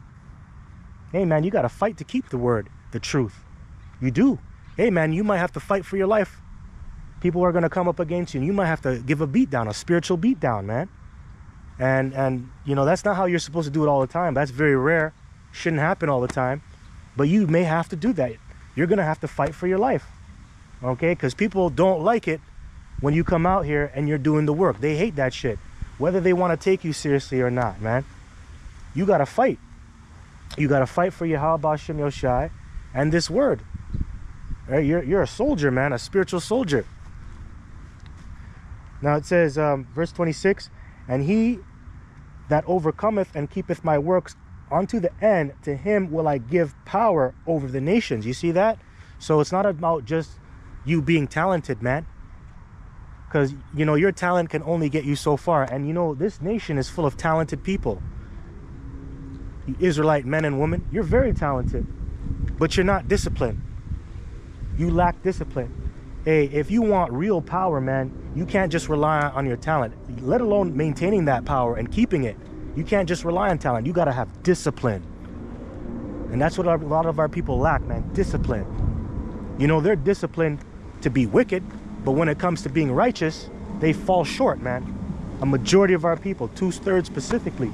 Hey, man, you got to fight to keep the word, the truth. You do. Hey, man, you might have to fight for your life. People are going to come up against you, and you might have to give a beatdown, a spiritual beatdown, man. And you know, that's not how you're supposed to do it all the time. That's very rare. Shouldn't happen all the time. But you may have to do that. You're going to have to fight for your life. Okay? Because people don't like it when you come out here and you're doing the work. They hate that shit. Whether they want to take you seriously or not, man. You got to fight. You got to fight for Yahweh Bashim Yoshai and this word. Right? You're a soldier, man. A spiritual soldier. Now it says, verse 26, and he that overcometh and keepeth my works unto the end, to him will I give power over the nations. You see that? So it's not about just you being talented, man. Because, you know, your talent can only get you so far. And, you know, this nation is full of talented people. You Israelite men and women, you're very talented. But you're not disciplined. You lack discipline. Hey, if you want real power, man, you can't just rely on your talent, let alone maintaining that power and keeping it. You can't just rely on talent. You got to have discipline. And that's what a lot of our people lack, man. Discipline. You know, they're disciplined to be wicked, but when it comes to being righteous, they fall short, man. A majority of our people, 2/3 specifically.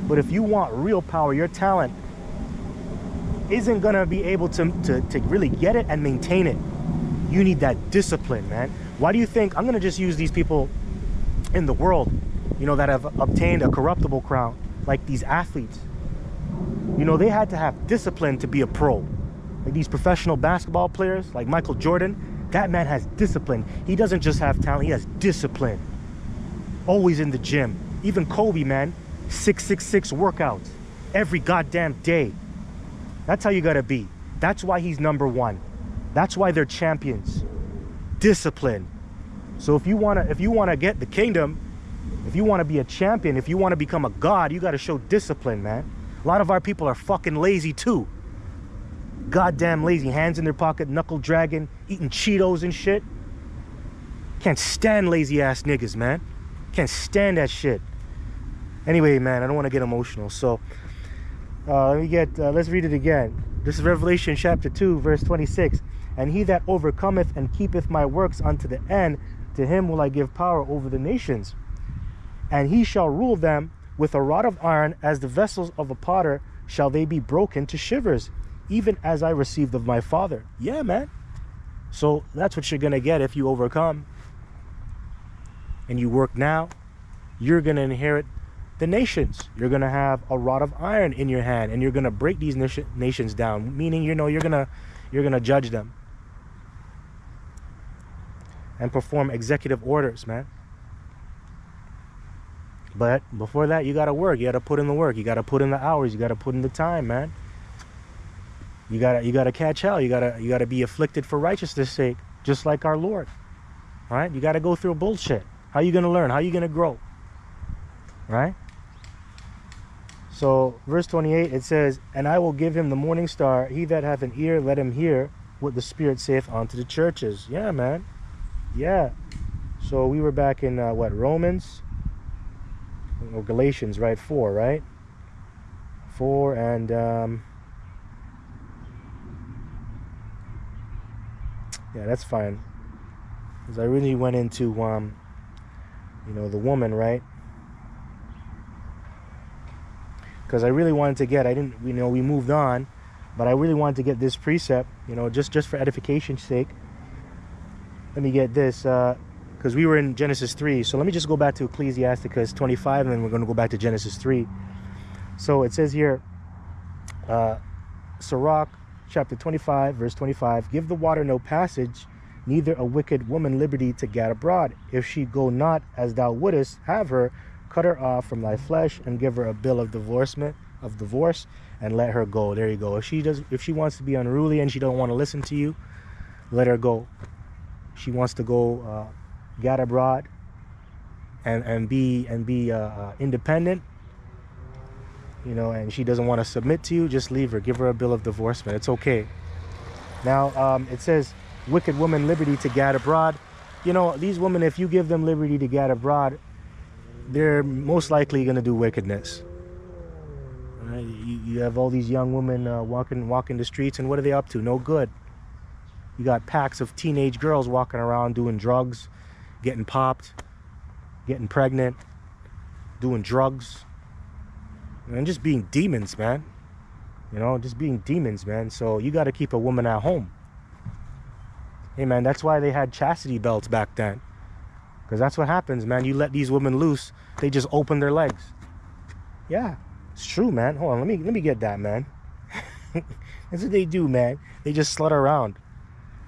But if you want real power, your talent isn't going to be able to really get it and maintain it. You need that discipline, man. Why do you think, I'm going to just use these people in the world, you know, that have obtained a corruptible crown, like these athletes. You know, they had to have discipline to be a pro. Like these professional basketball players, like Michael Jordan, that man has discipline. He doesn't just have talent, he has discipline. Always in the gym. Even Kobe, man, 666 workouts every goddamn day. That's how you gotta be. That's why he's #1. That's why they're champions. Discipline. So if you wanna get the kingdom, if you wanna be a champion, if you wanna become a god, you gotta show discipline, man. A lot of our people are fucking lazy too. Goddamn lazy, hands in their pocket, knuckle dragging, eating Cheetos and shit. Can't stand lazy ass niggas, man. Can't stand that shit. Anyway, man, I don't want to get emotional. So let's read it again. This is Revelation chapter 2, verse 26. And he that overcometh and keepeth my works unto the end, to him will I give power over the nations. And he shall rule them with a rod of iron, as the vessels of a potter shall they be broken to shivers, even as I received of my Father. Yeah, man. So that's what you're going to get if you overcome. And you work now, you're going to inherit the nations. You're going to have a rod of iron in your hand, and you're going to break these nations down, meaning, you know, you're going to judge them and perform executive orders, man. But before that, you got to work. You got to put in the work. You got to put in the hours. You got to put in the time, man. You got to catch hell. You got to be afflicted for righteousness' sake, just like our Lord. All right? You got to go through bullshit. How you going to learn? How you going to grow? Right? So, verse 28, it says, and I will give him the morning star. He that hath an ear, let him hear what the Spirit saith unto the churches. Yeah, man. Yeah. So, we were back in, Romans? Or Galatians, right? 4, right? 4 and... yeah, that's fine. Because I really went into, you know, the woman, right? Because I really wanted to get, we moved on, but I really wanted to get this precept, you know, just for edification's sake. Let me get this, because we were in Genesis 3. So let me just go back to Ecclesiasticus 25, and then we're going to go back to Genesis 3. So it says here, Sirach, chapter 25, verse 25, give the water no passage, neither a wicked woman liberty to get abroad. If she go not as thou wouldest have her, cut her off from thy flesh, and give her a bill of divorce, and let her go. There you go. If she wants to be unruly and she don't want to listen to you, let her go. She wants to go get abroad, and be independent, you know, and she doesn't want to submit to you, just leave her. Give her a bill of divorcement. It's okay. Now, it says, wicked woman liberty to get abroad. You know, these women, if you give them liberty to get abroad, they're most likely going to do wickedness. Right? You have all these young women walking the streets, and what are they up to? No good. You got packs of teenage girls walking around doing drugs, getting popped, getting pregnant, doing drugs, and just being demons, man. You know, just being demons, man. So you got to keep a woman at home. Hey, man, that's why they had chastity belts back then. Because that's what happens, man. You let these women loose, they just open their legs. Yeah, it's true, man. Hold on, let me get that, man. That's what they do, man. They just slut around.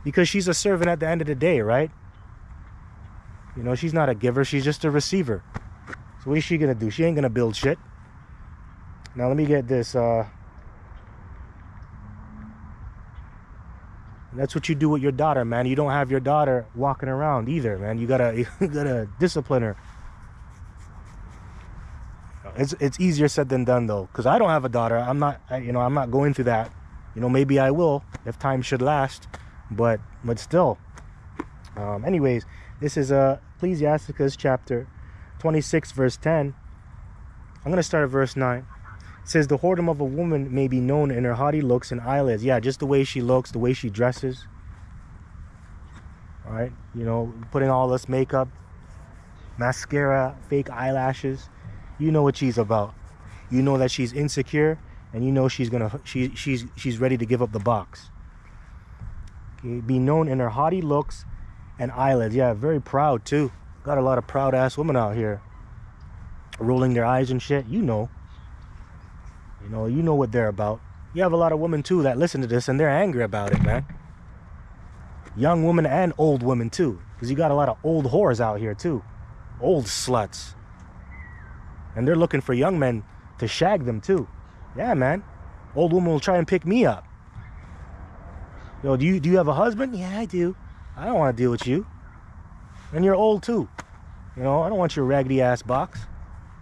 Because she's a servant at the end of the day, right? You know, she's not a giver, she's just a receiver. So what is she gonna do? She ain't gonna build shit. Now let me get this. That's what you do with your daughter, man. You don't have your daughter walking around either, man. You gotta discipline her. It's easier said than done, though, because I don't have a daughter. I'm not going through that. You know, maybe I will if time should last, but still. Anyways, this is Ecclesiasticus chapter 26, verse 10. I'm gonna start at verse 9. It says, the whoredom of a woman may be known in her haughty looks and eyelids. Yeah, just the way she looks, the way she dresses. All right, you know, putting all this makeup, mascara, fake eyelashes. You know what she's about. You know that she's insecure, and you know she's ready to give up the box. Okay, be known in her haughty looks and eyelids. Yeah, very proud too. Got a lot of proud ass women out here, rolling their eyes and shit. You know what they're about. You have a lot of women too that listen to this and they're angry about it, man. Young women and old women too, because you got a lot of old whores out here too, old sluts, and they're looking for young men to shag them too. Yeah, man. Old woman will try and pick me up. Yo, do you have a husband? Yeah, I do. I don't want to deal with you. And you're old too. You know, I don't want your raggedy ass box.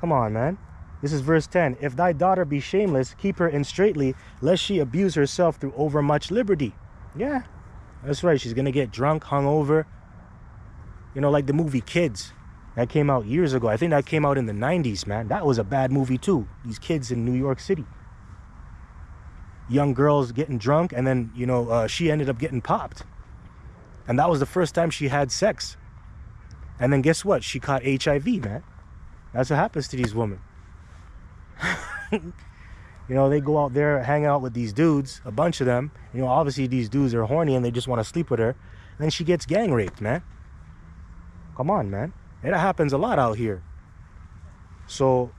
Come on, man. This is verse 10. If thy daughter be shameless, keep her in straitly, lest she abuse herself through overmuch liberty. Yeah, that's right. She's going to get drunk, hungover. You know, like the movie Kids. That came out years ago. I think that came out in the 90s, man. That was a bad movie too. These kids in New York City. Young girls getting drunk, and then, you know, she ended up getting popped. And that was the first time she had sex. And then guess what? She caught HIV, man. That's what happens to these women. You know, they go out there hanging out with these dudes, a bunch of them. You know, obviously these dudes are horny and they just want to sleep with her. And then she gets gang raped, man. Come on, man. It happens a lot out here. So,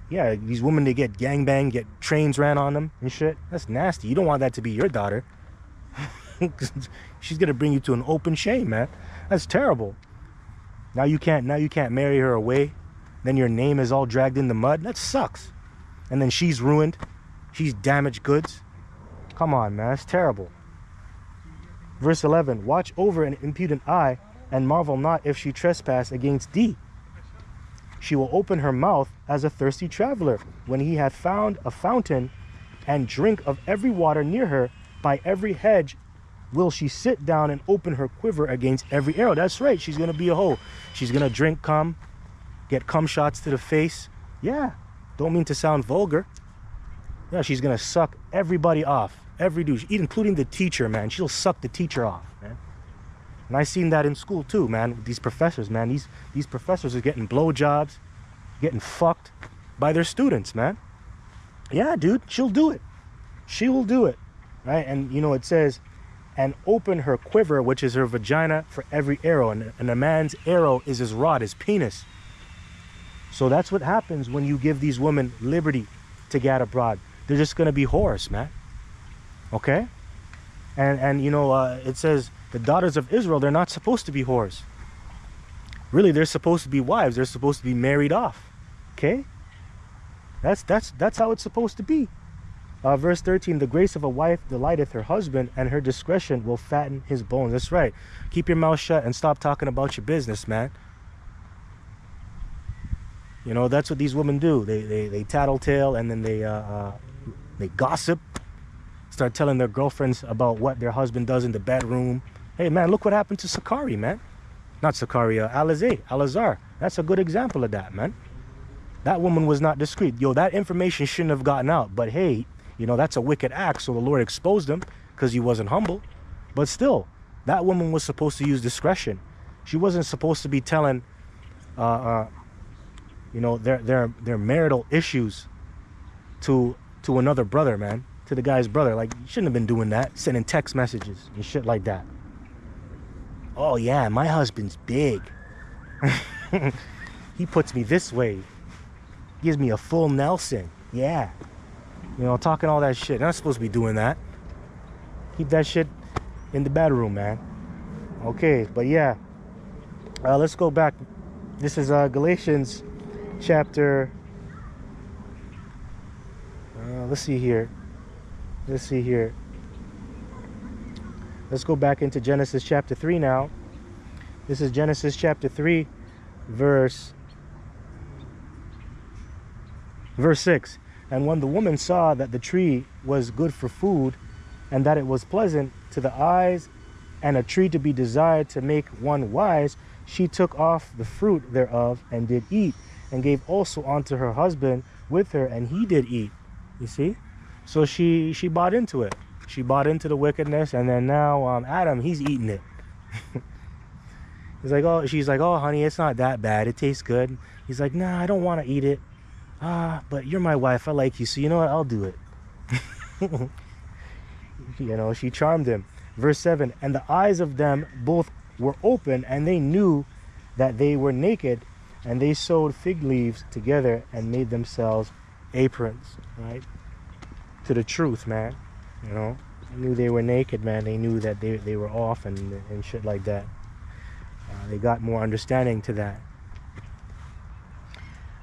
yeah, these women, they get gang banged, get trains ran on them and shit. That's nasty. You don't want that to be your daughter. She's gonna bring you to an open shame, man. That's terrible. Now you can't marry her away. Then your name is all dragged in the mud. That sucks. And then she's ruined. She's damaged goods. Come on, man. It's terrible. Verse 11. Watch over an impudent eye, and marvel not if she trespass against thee. She will open her mouth as a thirsty traveler, when he hath found a fountain, and drink of every water near her. By every hedge will she sit down and open her quiver against every arrow. That's right. She's going to be a hoe. She's going to drink cum, get cum shots to the face. Yeah. Don't mean to sound vulgar. Yeah, she's gonna suck everybody off. Every dude, including the teacher, man. She'll suck the teacher off, man. And I seen that in school too, man. With these professors, man. These professors are getting blowjobs, getting fucked by their students, man. Yeah, dude, she'll do it. She will do it, right? And you know, it says, and open her quiver, which is her vagina, for every arrow. And a man's arrow is his rod, his penis. So that's what happens when you give these women liberty to get abroad. They're just going to be whores, man. Okay? And you know, it says the daughters of Israel, they're not supposed to be whores. Really, they're supposed to be wives. They're supposed to be married off. Okay? That's how it's supposed to be. Verse 13, the grace of a wife delighteth her husband, and her discretion will fatten his bones. That's right. Keep your mouth shut and stop talking about your business, man. You know, that's what these women do. They tattletale, and then they gossip, start telling their girlfriends about what their husband does in the bedroom. Hey, man, look what happened to Sakari, man. Not Sakari, Alazar. That's a good example of that, man. That woman was not discreet. Yo, that information shouldn't have gotten out. But hey, you know, that's a wicked act. So the Lord exposed him because he wasn't humble. But still, that woman was supposed to use discretion. She wasn't supposed to be telling, you know, their marital issues to another brother, man. To the guy's brother. Like, you shouldn't have been doing that. Sending text messages and shit like that. Oh, yeah, my husband's big. He puts me this way. Gives me a full Nelson. Yeah. You know, talking all that shit. Not supposed to be doing that. Keep that shit in the bedroom, man. Okay, but yeah. Let's go back. This is Galatians chapter... let's see here. Let's go back into Genesis chapter 3 now. This is Genesis chapter 3, verse 6. And when the woman saw that the tree was good for food, and that it was pleasant to the eyes, and a tree to be desired to make one wise, she took off the fruit thereof, and did eat, and gave also unto her husband with her, and he did eat. You see? So she bought into it. She bought into the wickedness, and then now Adam, he's eating it. He's like, oh, she's like, oh, honey, it's not that bad. It tastes good. He's like, nah, I don't want to eat it. But you're my wife. I like you, so you know what? I'll do it. You know, she charmed him. Verse 7, and the eyes of them both were open, and they knew that they were naked, and they sewed fig leaves together and made themselves aprons, right? To the truth, man. You know, they knew they were naked, man. They knew that they were off and shit like that. They got more understanding to that.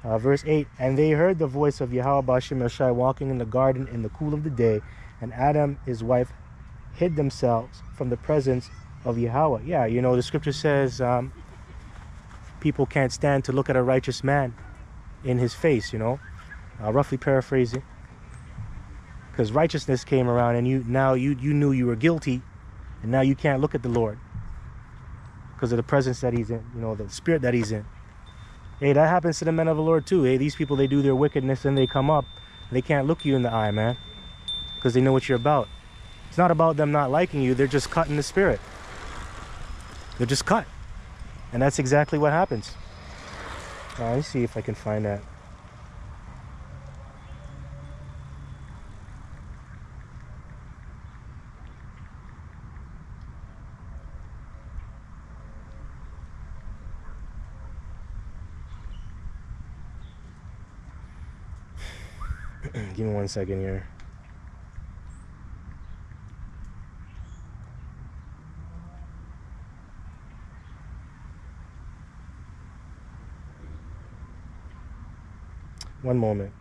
Verse 8, and they heard the voice of Yahweh Ba'ashem Yashai walking in the garden in the cool of the day, and Adam, his wife, hid themselves from the presence of Yahweh. Yeah, you know, the scripture says people can't stand to look at a righteous man in his face, you know. Roughly paraphrasing. Because righteousness came around, and you knew you were guilty, and now you can't look at the Lord because of the presence that he's in, you know, the spirit that he's in. Hey, that happens to the men of the Lord too. Hey, these people, they do their wickedness and they come up, they can't look you in the eye, man, because they know what you're about. It's not about them not liking you. They're just cut in the spirit. They're just cut, and that's exactly what happens. Let me see if I can find that. Give me 1 second here. One moment.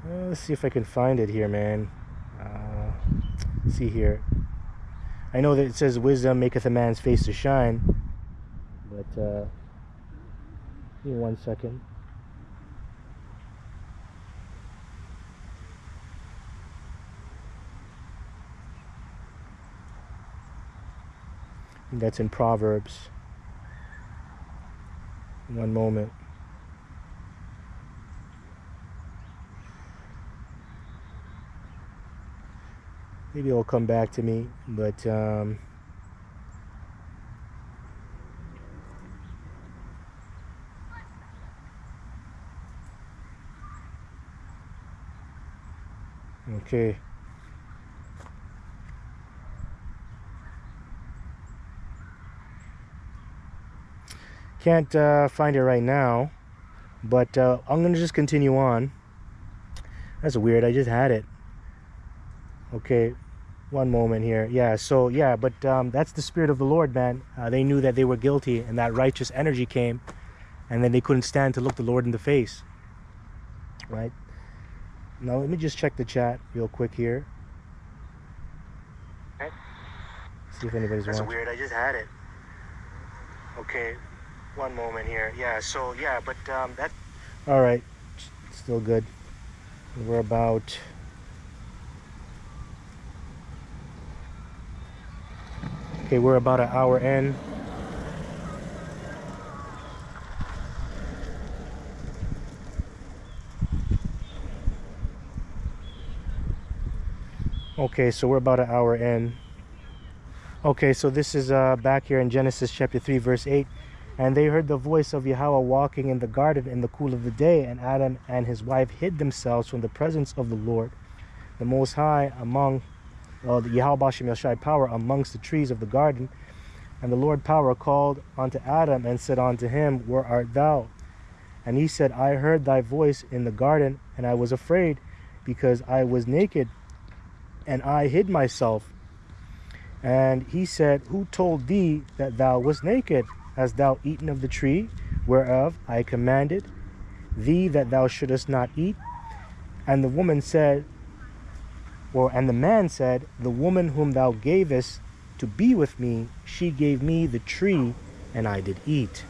Let's see if I can find it here, man. Let's see here. I know that it says wisdom maketh a man's face to shine, but give me 1 second. I think that's in Proverbs. One moment. Maybe it'll come back to me, but okay. Can't find it right now, but I'm gonna just continue on. That's weird. I just had it. Okay, one moment here. Yeah, so yeah, but that's the Spirit of the Lord, man. They knew that they were guilty, and that righteous energy came, and then they couldn't stand to look the Lord in the face. Right? Now let me just check the chat real quick here. See if anybody's watching. That's weird. I just had it. Okay, one moment here. Yeah, so yeah, but that. All right, still good. We're about. Okay, we're about an hour in. Okay, so we're about an hour in. Okay, so this is back here in Genesis chapter 3, verse 8. And they heard the voice of Yahweh walking in the garden in the cool of the day, and Adam and his wife hid themselves from the presence of the Lord, the Most High, among the Yahweh Bashem Yashai power amongst the trees of the garden. And the Lord power called unto Adam and said unto him, Where art thou? And he said, I heard thy voice in the garden, and I was afraid, because I was naked, and I hid myself. And he said, Who told thee that thou wast naked? Hast thou eaten of the tree whereof I commanded thee that thou shouldest not eat? And the woman said, and the man said, The woman whom thou gavest to be with me, she gave me the tree, and I did eat.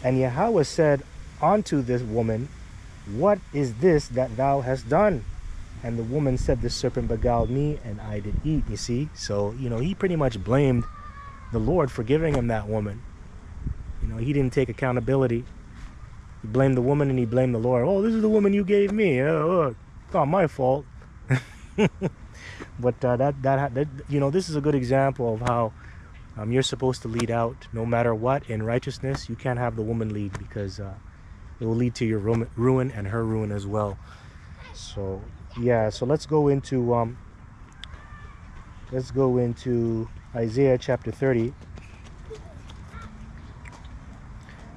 And Yahweh said unto this woman, What is this that thou hast done? And the woman said, The serpent beguiled me, and I did eat. You see? So, he pretty much blamed the Lord for giving him that woman. He didn't take accountability. He blamed the woman and he blamed the Lord. Oh, this is the woman you gave me. It's not my fault. But this is a good example of how you're supposed to lead out no matter what in righteousness. You can't have the woman lead, because it will lead to your ruin and her ruin as well. So yeah, so let's go into Isaiah chapter 30.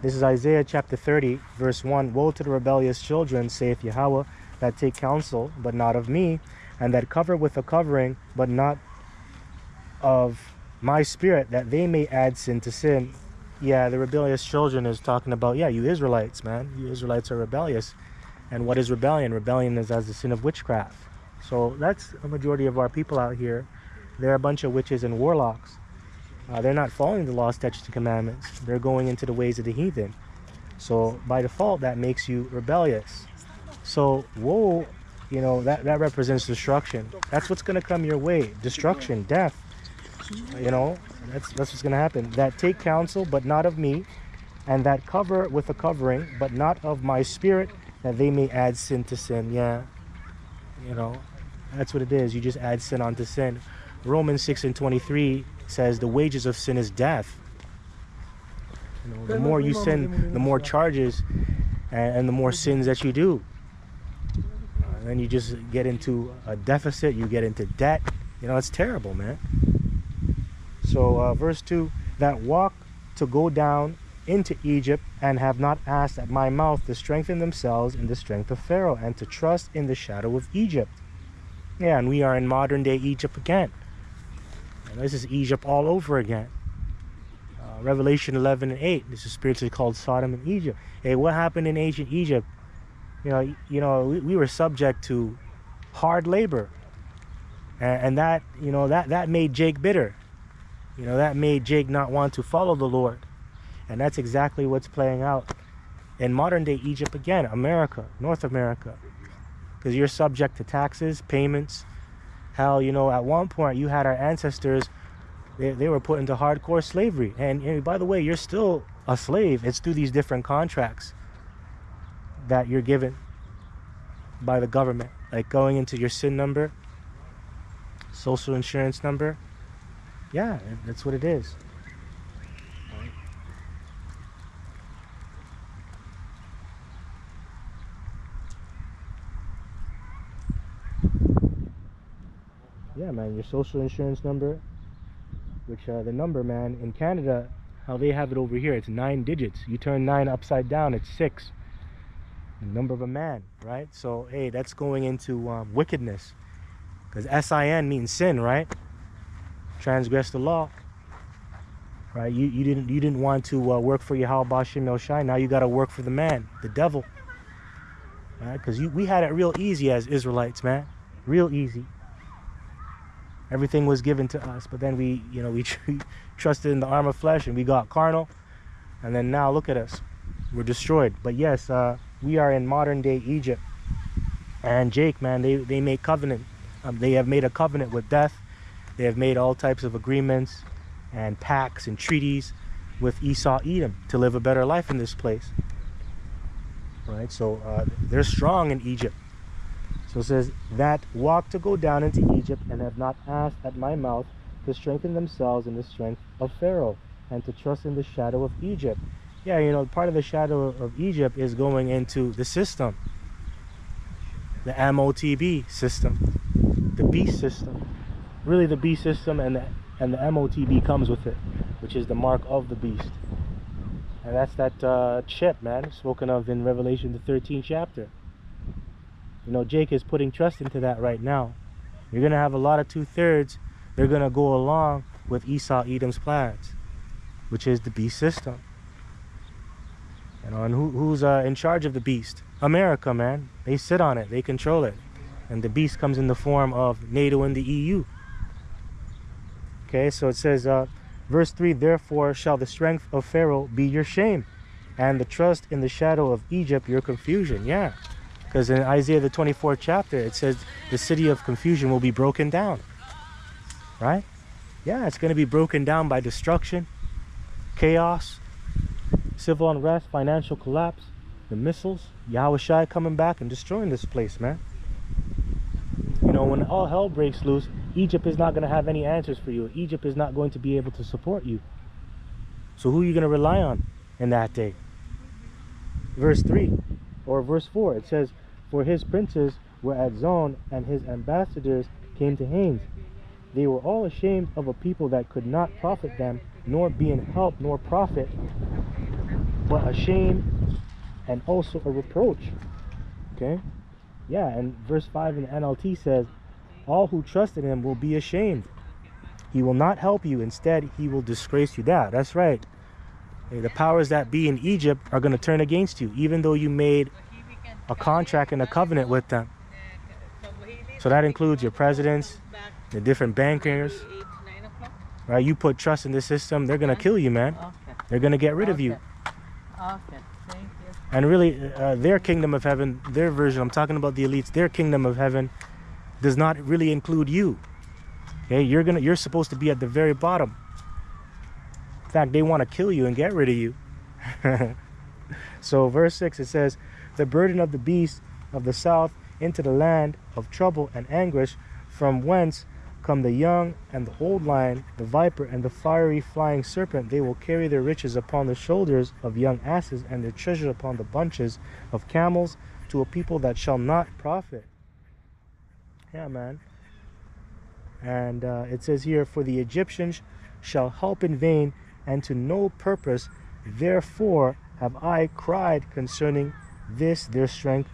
This is Isaiah chapter 30, verse 1. Woe to the rebellious children, saith Yahweh, that take counsel, but not of me, and that cover with a covering, but not of my spirit, that they may add sin to sin. Yeah, the rebellious children is talking about, you Israelites, man. You Israelites are rebellious. And what is rebellion? Rebellion is as the sin of witchcraft. So that's a majority of our people out here. They're a bunch of witches and warlocks. They're not following the law, statutes, and commandments. They're going into the ways of the heathen. So by default, that makes you rebellious. So woe, that represents destruction. That's what's going to come your way. Destruction, death. That's what's going to happen. That take counsel, but not of me, and that cover with a covering, but not of my spirit, that they may add sin to sin. Yeah, that's what it is. You just add sin onto sin. Romans 6:23 says the wages of sin is death. The more you sin, the more charges and the more sins that you do. Then you just get into a deficit, you get into debt. It's terrible, man. So verse 2, that walk to go down into Egypt, and have not asked at my mouth to strengthen themselves in the strength of Pharaoh, and to trust in the shadow of Egypt. Yeah, and we are in modern day Egypt again. This is Egypt all over again. Revelation 11:8. This is spiritually called Sodom and Egypt. Hey, what happened in ancient Egypt? We were subject to hard labor, and that that made Jake bitter. That made Jake not want to follow the Lord, and that's exactly what's playing out in modern day Egypt again. America, North America, because you're subject to taxes, payments. Hell, at one point you had our ancestors, they were put into hardcore slavery. And by the way, you're still a slave. It's through these different contracts that you're given by the government. Like going into your SIN number, social insurance number. Yeah, that's what it is. Yeah, man, your social insurance number, which the number, man, in Canada, how they have it over here. It's 9 digits. You turn 9 upside down, it's 6. The number of a man, right? So, hey, that's going into wickedness. Because S-I-N means sin, right? Transgress the law. Right? You didn't want to work for Yahweh Shem El Shai. Now you got to work for the man, the devil. Right? Because we had it real easy as Israelites, man. Real easy. Everything was given to us, but then we trusted in the arm of flesh and we got carnal. And then now look at us. We're destroyed. But yes, we are in modern day Egypt. And Jake, man, they make covenant. They have made a covenant with death. They have made all types of agreements and pacts and treaties with Esau Edom to live a better life in this place. Right? So they're strong in Egypt. So it says, that walk to go down into Egypt and have not asked at my mouth to strengthen themselves in the strength of Pharaoh and to trust in the shadow of Egypt. Yeah, part of the shadow of Egypt is going into the system. The MOTB system. The beast system. Really the beast system and the MOTB comes with it, which is the mark of the beast. And that's that chip, man, spoken of in Revelation, the 13th chapter. Jake is putting trust into that right now. You're going to have a lot of 2/3. They're going to go along with Esau Edom's plans, which is the beast system. And who's in charge of the beast? America, man. They sit on it. They control it. And the beast comes in the form of NATO and the EU. Okay, so it says, verse 3, therefore shall the strength of Pharaoh be your shame, and the trust in the shadow of Egypt your confusion. Yeah, because in Isaiah the 24th chapter, it says the city of confusion will be broken down. Right? Yeah, it's going to be broken down by destruction, chaos, civil unrest, financial collapse, the missiles, Yahweh Shai coming back and destroying this place, man. When all hell breaks loose, Egypt is not going to have any answers for you. Egypt is not going to be able to support you. So who are you going to rely on in that day? Verse 3 or verse 4, it says, for his princes were at Zon, and his ambassadors came to Hanes. They were all ashamed of a people that could not profit them, nor be in help nor profit, but a shame and also a reproach. Okay? Yeah, and verse 5 in the NLT says, all who trust in him will be ashamed. He will not help you. Instead, he will disgrace you. That's right. The powers that be in Egypt are going to turn against you, even though you made a contract and a covenant with them. So that includes your presidents, the different bankers. Right? You put trust in the system, they're going to kill you, man. They're going to get rid of you. Thank you. And really, their kingdom of heaven, their version, I'm talking about the elites, their kingdom of heaven does not really include you. Okay, you're supposed to be at the very bottom. In fact, they want to kill you and get rid of you. So verse 6, it says, the burden of the beast of the south into the land of trouble and anguish, from whence come the young and the old lion, the viper and the fiery flying serpent. They will carry their riches upon the shoulders of young asses, and their treasure upon the bunches of camels, to a people that shall not profit. Yeah, man. And it says here, for the Egyptians shall help in vain, and to no purpose. Therefore have I cried concerning this, their strength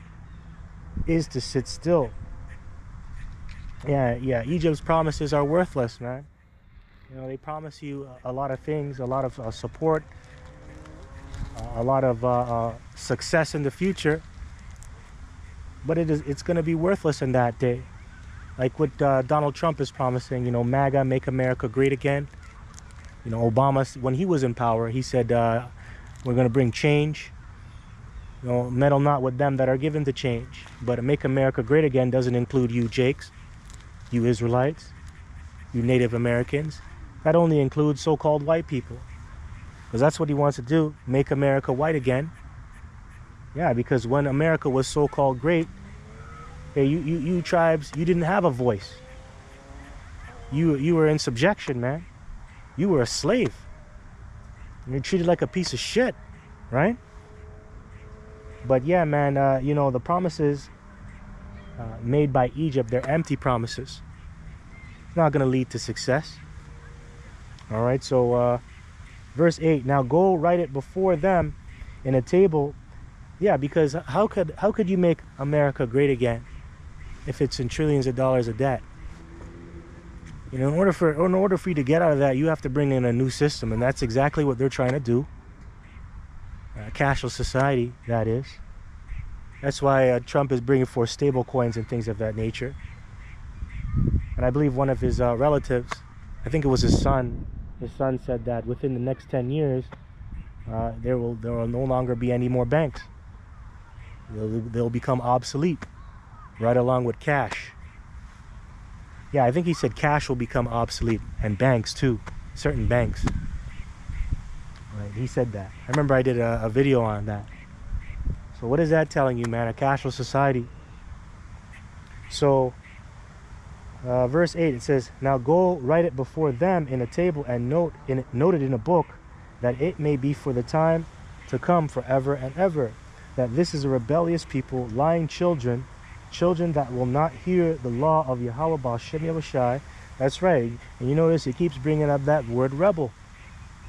is to sit still. Yeah, Egypt's promises are worthless, man. They promise you a lot of things, a lot of support, a lot of success in the future, but it's going to be worthless in that day. Like what Donald Trump is promising, MAGA, make America great again. Obama, when he was in power, he said, we're going to bring change. Meddle not with them that are given to change. But make America great again doesn't include you, Jakes, you Israelites, you Native Americans. That only includes so-called white people. Because that's what he wants to do, make America white again. Yeah, because when America was so-called great, hey, you tribes, you didn't have a voice. You were in subjection, man. You were a slave. You're treated like a piece of shit, right? But yeah, man, the promises made by Egypt, they're empty promises. It's not going to lead to success. All right, so Verse 8, now go write it before them in a table. Yeah, because how could you make America great again if it's in trillions of dollars of debt? You know, in order for you to get out of that, you have to bring in a new system, and that's exactly what they're trying to do. Cashless society, that is. That's why Trump is bringing forth stable coins and things of that nature. And I believe one of his relatives, I think it was his son said that within the next 10 years, there will no longer be any more banks. They'll become obsolete, right along with cash. Yeah, I think he said cash will become obsolete, and banks too, certain banks. Right, he said that. I remember I did a video on that. So what is that telling you, man? A cashless society. So verse 8, it says, now go write it before them in a table and note it in a book, that it may be for the time to come forever and ever, that this is a rebellious people, lying children that will not hear the law of Yahweh Ba'ashem Yahushai. That's right. And you notice it keeps bringing up that word rebel.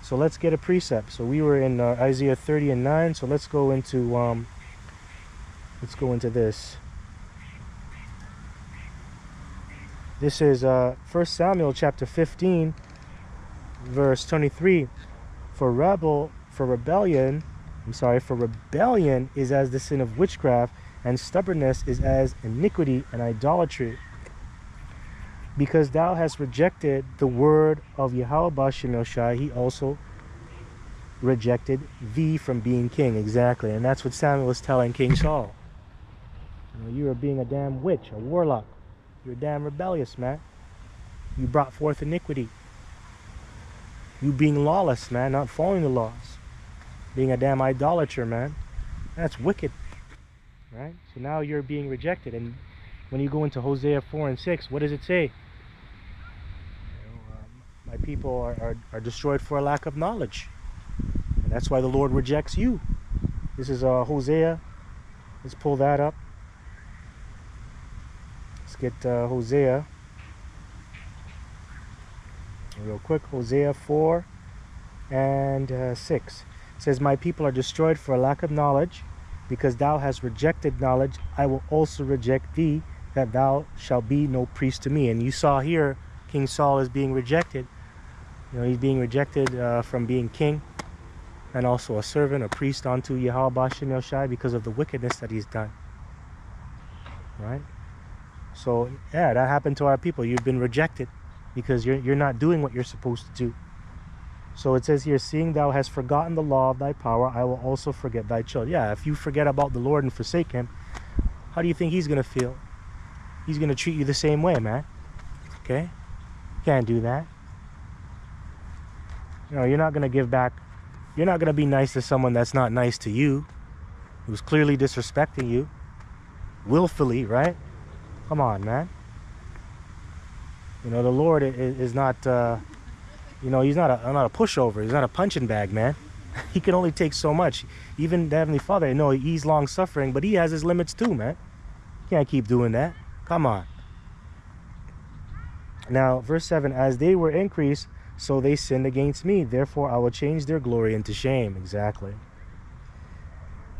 So let's get a precept. So we were in Isaiah 30 and 9. So let's go into this. This is 1 Samuel chapter 15, verse 23. For rebellion is as the sin of witchcraft, and stubbornness is as iniquity and idolatry. Because thou hast rejected the word of Yahweh Ba'ashem Yahushai, he also rejected thee from being king. Exactly. And that's what Samuel was telling King Saul. You are being a damn witch, a warlock. You're damn rebellious, man. You brought forth iniquity. You being lawless, man, not following the laws. Being a damn idolater, man. That's wicked. Right? So now you're being rejected. And when you go into Hosea 4 and 6, what does it say? My people are destroyed for a lack of knowledge. And that's why the Lord rejects you. This is Hosea. Let's pull that up. Let's get Hosea. Real quick, Hosea 4 and 6. It says, my people are destroyed for a lack of knowledge. Because thou hast rejected knowledge, I will also reject thee, that thou shalt be no priest to me. And you saw here, King Saul is being rejected. You know, he's being rejected from being king, and also a servant, a priest unto Yahweh Ba'ashem Yahushai, because of the wickedness that he's done. Right? So, yeah, that happened to our people. You've been rejected because you're not doing what you're supposed to do. So it says here, seeing thou hast forgotten the law of thy power, I will also forget thy children. Yeah, if you forget about the Lord and forsake him, how do you think he's going to feel? He's going to treat you the same way, man. Okay? Can't do that. You know, you're not going to give back. You're not going to be nice to someone that's not nice to you, who's clearly disrespecting you, willfully, right? Come on, man. You know, the Lord is not... you know, he's not a pushover. He's not a punching bag, man. He can only take so much. Even the Heavenly Father, I know he's long-suffering, but he has his limits too, man. You can't keep doing that. Come on. Now, verse 7, as they were increased, so they sinned against me. Therefore, I will change their glory into shame. Exactly.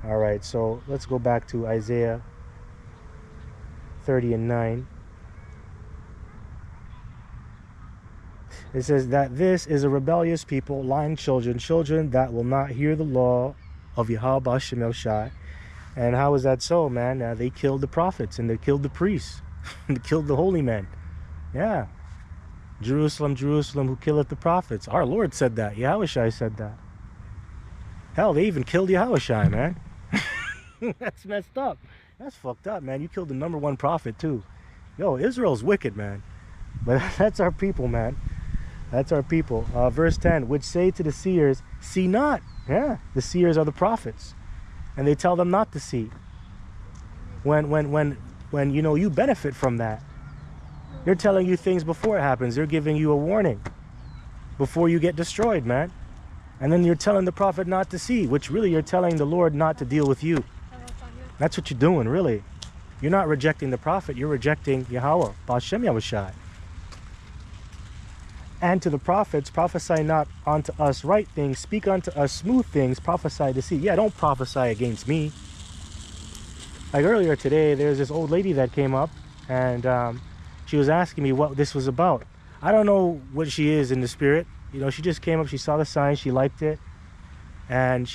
All right, so let's go back to Isaiah 30 and 9. It says that this is a rebellious people, lying children that will not hear the law of Yahweh Ba'ashem Yahushai. And how is that so, man? They killed the prophets and they killed the priests. They killed the holy men. Yeah. Jerusalem, Jerusalem, who killeth the prophets. Our Lord said that. Yahushai said that. Hell, they even killed Yahushai, man. That's messed up. That's fucked up, man. You killed the #1 prophet, too. Yo, Israel's wicked, man. But that's our people, man. That's our people. Verse 10, which say to the seers, see not. Yeah, the seers are the prophets. And they tell them not to see. When you know, you benefit from that. They're telling you things before it happens. They're giving you a warning before you get destroyed, man. And then you're telling the prophet not to see, which really you're telling the Lord not to deal with you. That's what you're doing, really. You're not rejecting the prophet. You're rejecting Yahweh, Ba'ashem Yahushai. And to the prophets, prophesy not unto us right things, speak unto us smooth things, prophesy deceit. Yeah, don't prophesy against me. Like earlier today, there's this old lady that came up, and she was asking me what this was about. I don't know what she is in the spirit. You know, she just came up, she saw the sign, she liked it. And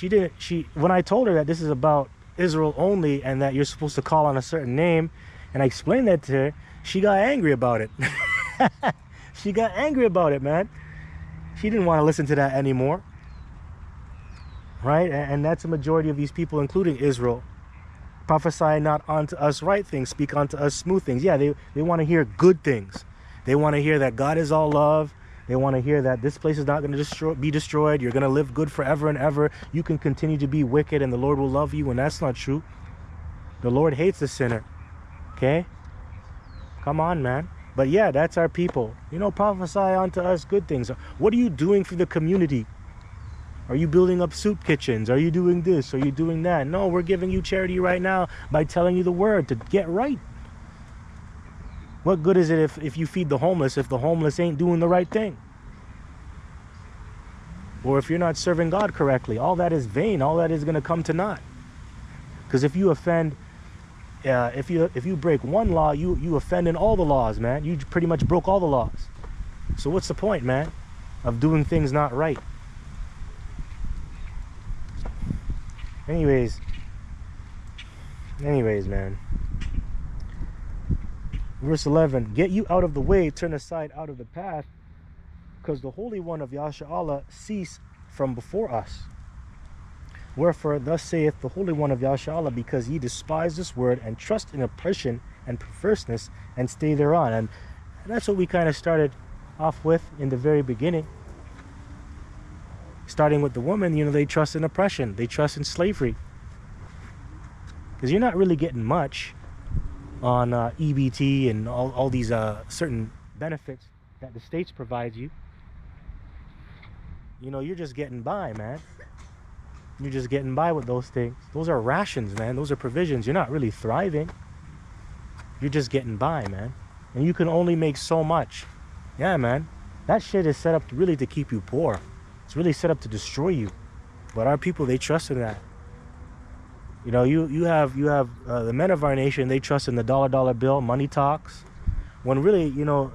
when I told her that this is about Israel only and that you're supposed to call on a certain name, and I explained that to her, she got angry about it. She got angry about it, man. She didn't want to listen to that anymore. Right? And that's the majority of these people, including Israel. Prophesy not unto us right things, speak unto us smooth things. Yeah, they want to hear good things. They want to hear that God is all love. They want to hear that this place is not going to be destroyed. You're going to live good forever and ever. You can continue to be wicked and the Lord will love you, and that's not true. The Lord hates the sinner. Okay? Come on, man. But yeah, that's our people. You know, prophesy unto us good things. What are you doing for the community? Are you building up soup kitchens? Are you doing this? Are you doing that? No, we're giving you charity right now by telling you the word to get right. What good is it if you feed the homeless if the homeless ain't doing the right thing? Or if you're not serving God correctly? All that is vain. All that is going to come to naught. Because if you offend, if you break one law, you offend in all the laws, man. You pretty much broke all the laws. So what's the point, man, of doing things not right? Anyways, man. Verse 11, get you out of the way, turn aside out of the path, because the Holy One of Yasha cease from before us. Wherefore, thus saith the Holy One of Yasha, because ye despise this word, and trust in oppression and perverseness, and stay thereon. And that's what we kind of started off with in the very beginning. Starting with the woman, you know, they trust in oppression. They trust in slavery. Because you're not really getting much on EBT and all these certain benefits that the states provide you. You know, you're just getting by, man. You're just getting by with those things. Those are rations, man. Those are provisions. You're not really thriving. You're just getting by, man. And you can only make so much. Yeah, man. That shit is set up really to keep you poor. It's really set up to destroy you. But our people, they trust in that. You know, you have the men of our nation, they trust in the dollar bill, money talks. When really, you know,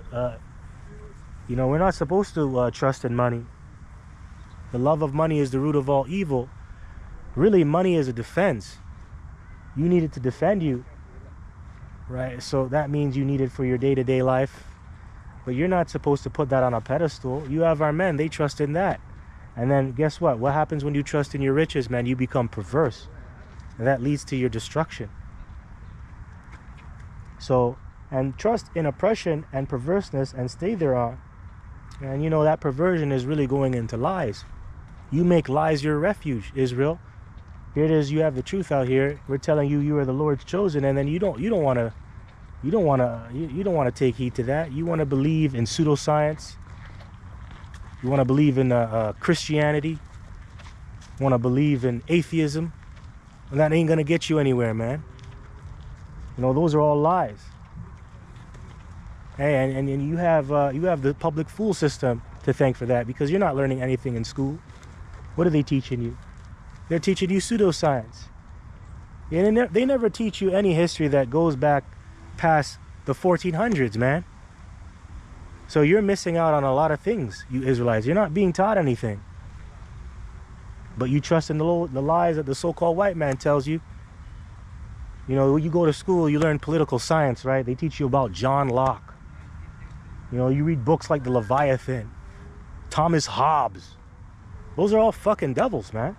we're not supposed to trust in money. The love of money is the root of all evil. Really, money is a defense. You need it to defend you, right? So that means you need it for your day-to-day life. But you're not supposed to put that on a pedestal. You have our men, they trust in that. And then guess what? What happens when you trust in your riches, man? You become perverse. And that leads to your destruction. So, and trust in oppression and perverseness and stay thereon. And you know, that perversion is really going into lies. You make lies your refuge, Israel. Here it is, you have the truth out here. We're telling you you are the Lord's chosen, and then you don't want to take heed to that. You want to believe in pseudoscience. You want to believe in Christianity. You want to believe in atheism. And that ain't gonna get you anywhere, man. You know, those are all lies. Hey, and you have the public fool system to thank for that, because you're not learning anything in school. What are they teaching you? They're teaching you pseudoscience. And they never teach you any history that goes back past the 1400s, man. So you're missing out on a lot of things, you Israelites. You're not being taught anything. But you trust in the lies that the so-called white man tells you. You know, when you go to school, you learn political science, right? They teach you about John Locke. You know, you read books like The Leviathan, Thomas Hobbes. Those are all fucking devils, man.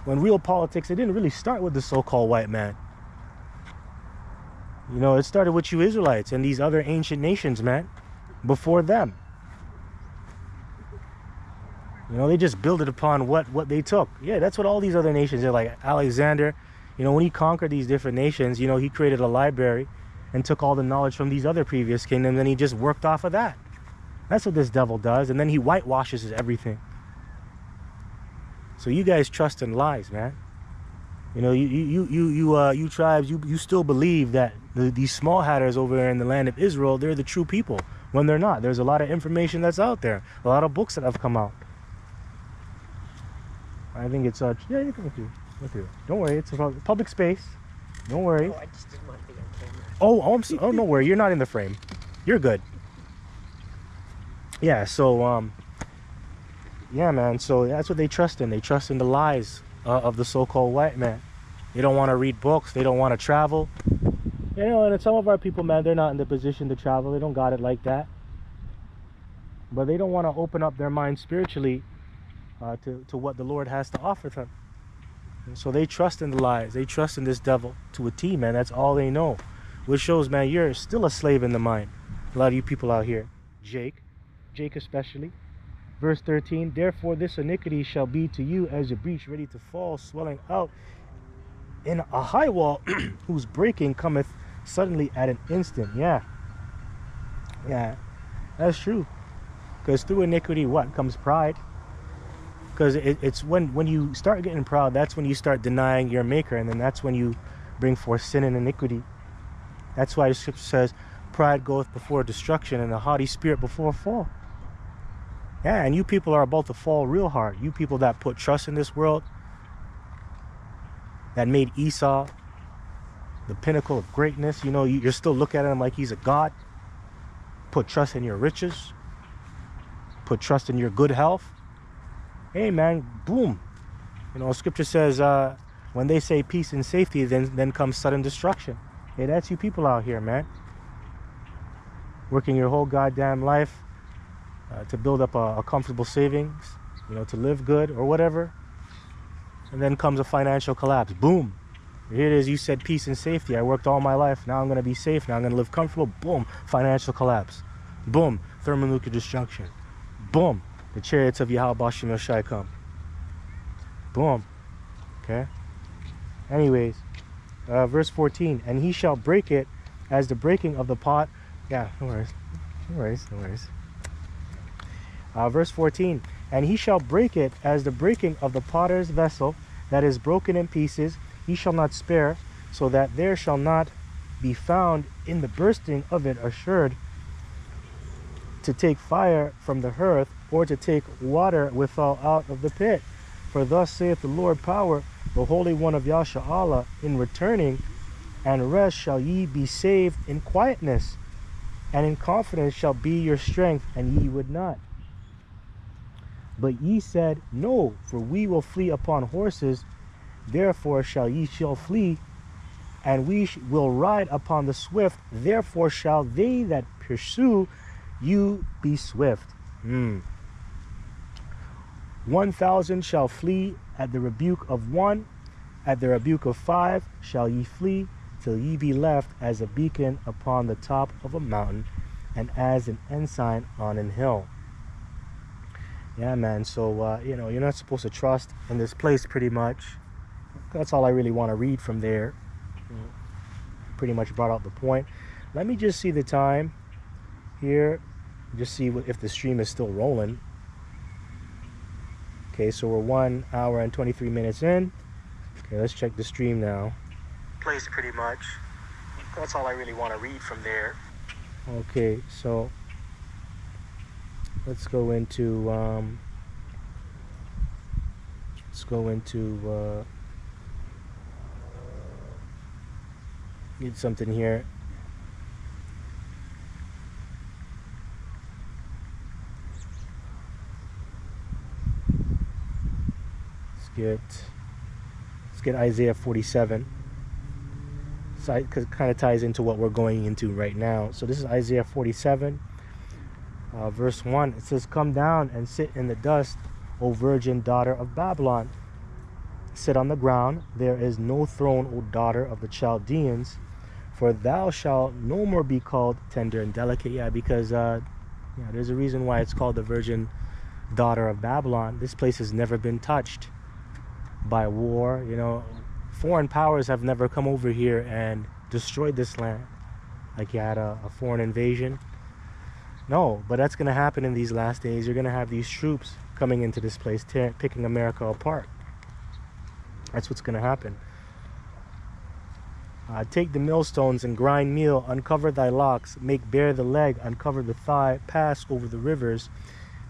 When real politics, it didn't really start with the so-called white man. You know, it started with you Israelites and these other ancient nations, man, before them. You know, they just build it upon what they took. Yeah, that's what all these other nations did. Like Alexander, you know, when he conquered these different nations, you know, he created a library and took all the knowledge from these other previous kingdoms, and he just worked off of that. That's what this devil does, and then he whitewashes everything. So you guys trust in lies, man. You know, you tribes, you still believe that these small hatters over there in the land of Israel, they're the true people, when they're not. There's a lot of information that's out there, a lot of books that have come out. I think it's yeah, you can go through. Go through. Don't worry, it's a public space. Don't worry. Oh, I just didn't want to be on camera. Oh, no worry, you're not in the frame. You're good. Yeah, so yeah, man. So that's what they trust in. They trust in the lies of the so-called white man. They don't want to read books. They don't want to travel. You know, and some of our people, man, they're not in the position to travel. They don't got it like that. But they don't want to open up their mind spiritually to what the Lord has to offer them. And so they trust in the lies. They trust in this devil to a T, man. That's all they know. Which shows, man, you're still a slave in the mind. A lot of you people out here. Jake especially. Verse 13, therefore this iniquity shall be to you as a breach ready to fall, swelling out in a high wall, whose breaking cometh suddenly at an instant. Yeah, that's true. Because through iniquity, what comes? Pride. Because it's when you start getting proud, that's when you start denying your maker, and then that's when you bring forth sin and iniquity. That's why the scripture says, pride goeth before destruction, and a haughty spirit before a fall. Yeah, and you people are about to fall real hard. You people that put trust in this world, that made Esau the pinnacle of greatness. You know, you're still looking at him like he's a god. Put trust in your riches. Put trust in your good health. Hey, man, boom. You know, scripture says when they say peace and safety, then comes sudden destruction. Hey, that's you people out here, man. Working your whole goddamn life to build up a comfortable savings, you know, to live good or whatever. And then comes a financial collapse. Boom. Here it is. You said peace and safety. I worked all my life. Now I'm going to be safe. Now I'm going to live comfortable. Boom. Financial collapse. Boom. Thermonuclear destruction. Boom. The chariots of Yahweh Bashim Yoshai come. Boom. Okay. Anyways, verse 14. And he shall break it as the breaking of the pot. Yeah, no worries. No worries. No worries. Verse 14. And he shall break it as the breaking of the potter's vessel that is broken in pieces. He shall not spare, so that there shall not be found in the bursting of it assured to take fire from the hearth, or to take water withal out of the pit. For thus saith the Lord power, the Holy One of Yasha, in returning and rest shall ye be saved in quietness, and in confidence shall be your strength, and ye would not. But ye said, no, for we will flee upon horses, therefore shall ye flee, and we will ride upon the swift, therefore shall they that pursue you be swift. 1,000 shall flee at the rebuke of one, at the rebuke of 5 shall ye flee, till ye be left as a beacon upon the top of a mountain, and as an ensign on an hill. Yeah, man. So you know, you're not supposed to trust in this place, pretty much. That's all I really want to read from there. Pretty much brought out the point. Let me just see the time here, just see if the stream is still rolling. Okay, so we're 1 hour and 23 minutes in. Okay, let's check the stream now. Place, pretty much. That's all I really want to read from there. Okay, so let's go into get something here. Let's get Isaiah 47. So it kind of ties into what we're going into right now. So this is Isaiah 47. Verse 1, it says, come down and sit in the dust, O virgin daughter of Babylon. Sit on the ground. There is no throne, O daughter of the Chaldeans, for thou shalt no more be called tender and delicate. Yeah, because there's a reason why it's called the virgin daughter of Babylon. This place has never been touched by war. You know, foreign powers have never come over here and destroyed this land like you had a foreign invasion. No, but that's going to happen in these last days. You're going to have these troops coming into this place, picking America apart. That's what's going to happen. Take the millstones and grind meal, uncover thy locks, make bare the leg, uncover the thigh, pass over the rivers.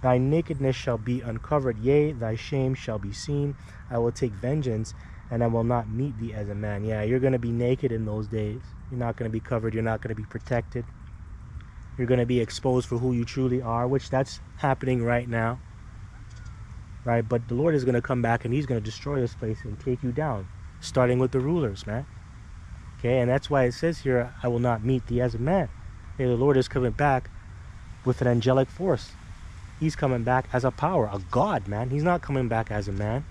Thy nakedness shall be uncovered, yea, thy shame shall be seen. I will take vengeance, and I will not meet thee as a man. Yeah, you're going to be naked in those days. You're not going to be covered. You're not going to be protected. You're going to be exposed for who you truly are, which that's happening right now. Right? But the Lord is going to come back, and he's going to destroy this place and take you down, starting with the rulers, man. Okay, and that's why it says here, I will not meet thee as a man. Okay, the Lord is coming back with an angelic force. He's coming back as a power, a God, man. He's not coming back as a man,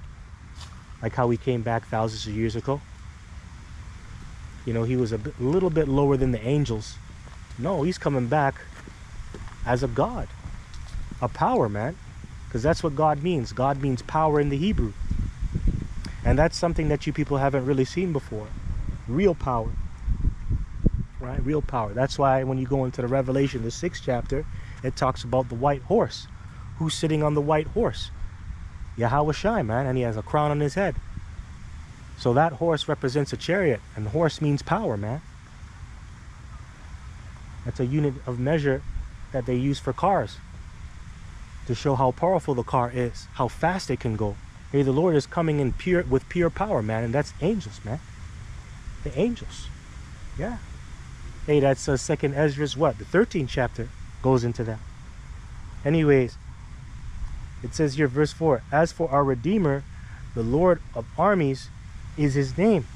like how he came back thousands of years ago. You know, he was a little bit lower than the angels. No, he's coming back as a God, a power, man. Because that's what God means. God means power in the Hebrew. And that's something that you people haven't really seen before. Real power, right? Real power. That's why when you go into the Revelation, the 6th chapter, it talks about the white horse. Who's sitting on the white horse? Yahweh Shai, man, and he has a crown on his head. So that horse represents a chariot, and horse means power, man. That's a unit of measure that they use for cars to show how powerful the car is, how fast it can go. Hey, the Lord is coming in with pure power, man, and that's angels, man. The angels. Yeah. Hey, that's 2nd Ezra's what? The 13th chapter goes into that. Anyways, it says here, verse 4, as for our Redeemer, the Lord of armies is his name,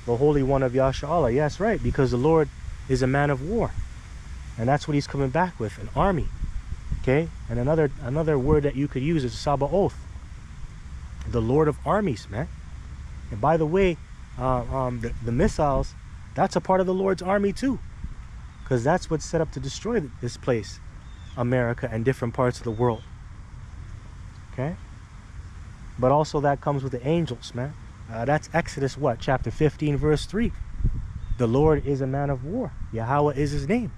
the Holy One of Yasharallah. Yes, right, because the Lord is a man of war. And that's what he's coming back with, an army. Okay? And another word that you could use is Sabaoth. The Lord of armies, man. And by the way, the missiles, that's a part of the Lord's army too, because that's what's set up to destroy this place, America, and different parts of the world. Okay, but also that comes with the angels, man. That's Exodus what, chapter 15 verse 3. The Lord is a man of war. Yahweh is his name,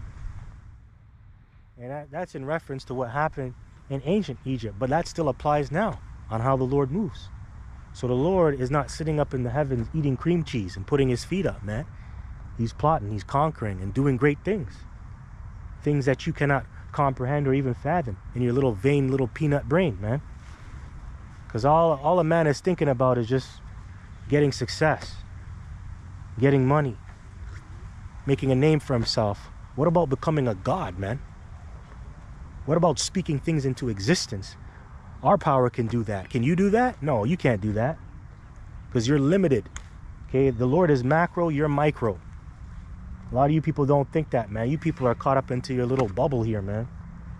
and that's in reference to what happened in ancient Egypt, but that still applies now on how the Lord moves. So the Lord is not sitting up in the heavens eating cream cheese and putting his feet up, man. He's plotting, he's conquering, and doing great things. Things that you cannot comprehend or even fathom in your little vain little peanut brain, man. Because all a man is thinking about is just getting success, getting money, making a name for himself. What about becoming a god, man? What about speaking things into existence? Our power can do that. Can you do that? No, you can't do that, because you're limited. Okay, the Lord is macro, you're micro. A lot of you people don't think that, man. You people are caught up into your little bubble here, man.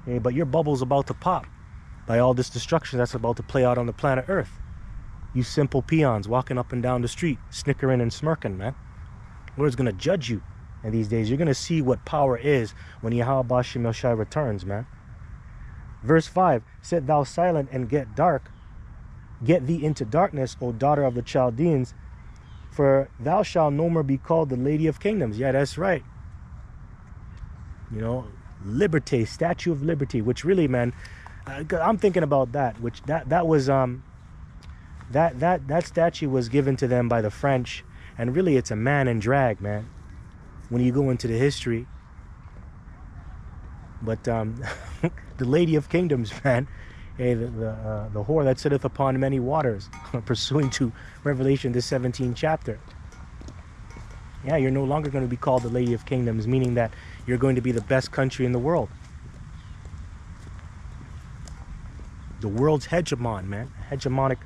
Okay, but your bubble's about to pop by all this destruction that's about to play out on the planet Earth. You simple peons walking up and down the street, snickering and smirking, man. The Lord's gonna judge you in these days. You're gonna see what power is when Yahweh Bashim Yoshai returns, man. Verse 5, sit thou silent and get dark. Get thee into darkness, O daughter of the Chaldeans, for thou shalt no more be called the Lady of Kingdoms. Yeah, that's right. You know, liberty, Statue of Liberty, which really, man, I'm thinking about that, which that was that statue was given to them by the French, and really it's a man in drag, man, when you go into the history. But the Lady of Kingdoms, man, hey, the whore that sitteth upon many waters, pursuing to Revelation, the 17th chapter. Yeah, you're no longer going to be called the Lady of Kingdoms, meaning that you're going to be the best country in the world. The world's hegemon, man, a hegemonic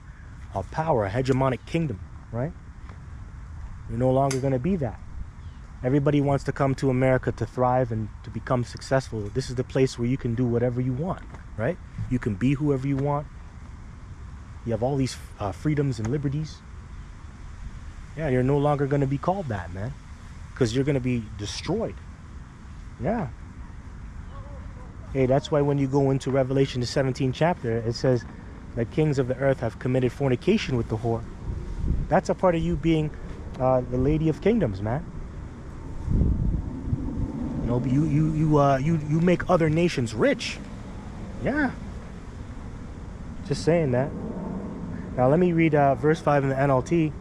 power, a hegemonic kingdom, right? You're no longer going to be that. Everybody wants to come to America to thrive and to become successful. This is the place where you can do whatever you want, right? You can be whoever you want. You have all these freedoms and liberties. Yeah, you're no longer going to be called that, man, because you're going to be destroyed. Yeah. Hey, that's why when you go into Revelation, the 17th chapter, it says the kings of the earth have committed fornication with the whore. That's a part of you being the Lady of Kingdoms, man. You know, you make other nations rich. Yeah. Just saying that. Now let me read verse 5 in the NLT.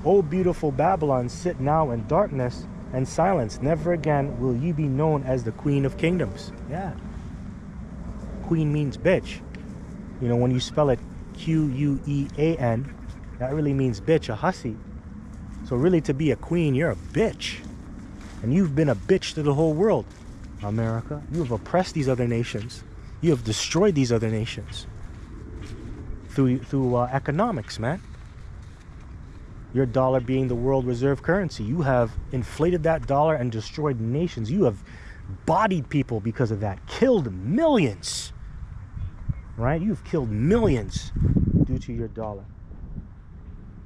O beautiful Babylon, sit now in darkness and silence. Never again will you be known as the Queen of Kingdoms. Yeah. Queen means bitch. You know, when you spell it Quean, that really means bitch, a hussy. So really, to be a queen, you're a bitch. And you've been a bitch to the whole world, America. You have oppressed these other nations. You have destroyed these other nations through economics, man. Your dollar being the world reserve currency. You have inflated that dollar and destroyed nations. You have bodied people because of that. Killed millions. Right? You've killed millions due to your dollar.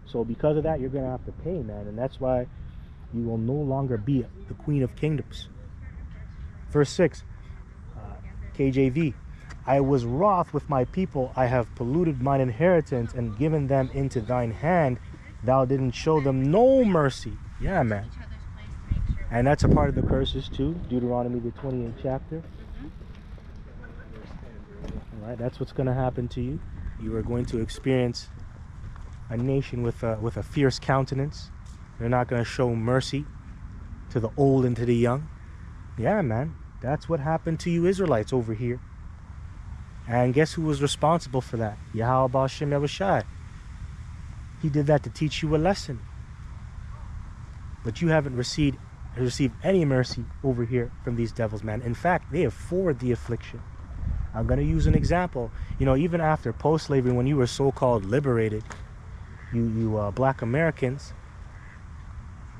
So because of that, you're going to have to pay, man. And that's why you will no longer be the Queen of Kingdoms. Verse 6, KJV. I was wroth with my people. I have polluted mine inheritance and given them into thine hand. Thou didn't show them no mercy. Yeah, man. And that's a part of the curses too. Deuteronomy, the 28th chapter. All right, that's what's going to happen to you. You are going to experience a nation with a fierce countenance. They're not going to show mercy to the old and to the young. Yeah, man. That's what happened to you Israelites over here. And guess who was responsible for that? Yahweh Ba'ashem Yahushai. He did that to teach you a lesson. But you haven't received any mercy over here from these devils, man. In fact, they afford the affliction. I'm going to use an example. You know, even after post-slavery, when you were so-called liberated, you black Americans,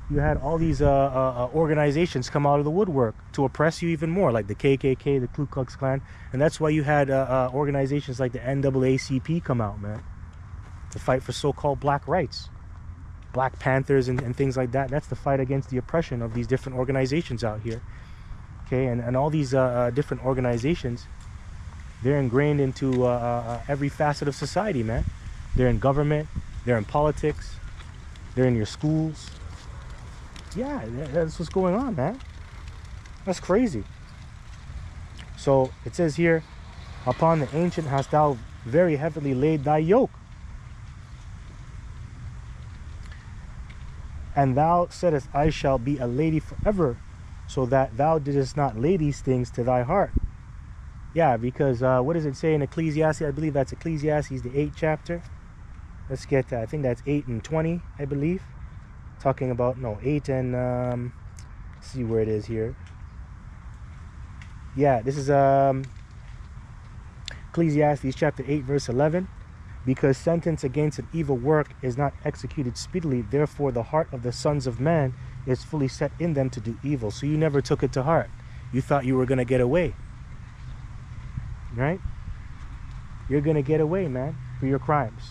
you had all these organizations come out of the woodwork to oppress you even more, like the KKK, the Ku Klux Klan. And that's why you had organizations like the NAACP come out, man, to fight for so-called black rights. Black Panthers and things like that. That's the fight against the oppression of these different organizations out here. Okay, and all these different organizations, they're ingrained into every facet of society, man. They're in government, they're in politics, they're in your schools. Yeah, that's what's going on, man. That's crazy. So it says here, upon the ancient hast thou very heavily laid thy yoke. And thou saidest, I shall be a lady forever, so that thou didst not lay these things to thy heart. Yeah, because what does it say in Ecclesiastes? I believe that's Ecclesiastes, the 8th chapter. Let's get, I think that's 8 and 20, I believe. Talking about, no, 8 and, let's see where it is here. Yeah, this is Ecclesiastes chapter 8, verse 11. Because sentence against an evil work is not executed speedily, therefore the heart of the sons of man is fully set in them to do evil. So you never took it to heart. You thought you were going to get away. Right? You're going to get away, man, for your crimes.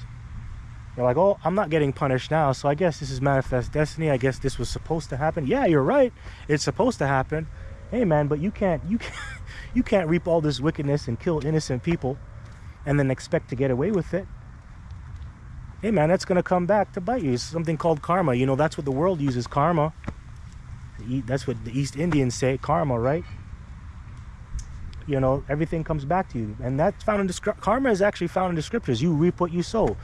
You're like, oh, I'm not getting punished now, so I guess this is manifest destiny. I guess this was supposed to happen. Yeah, you're right. It's supposed to happen. Hey, man, but you can't reap all this wickedness and kill innocent people and then expect to get away with it. Hey, man, that's going to come back to bite you. It's something called karma. You know, that's what the world uses, karma. That's what the East Indians say, karma, right? You know, everything comes back to you. And that's found in the karma is actually found in the scriptures. You reap what you sow.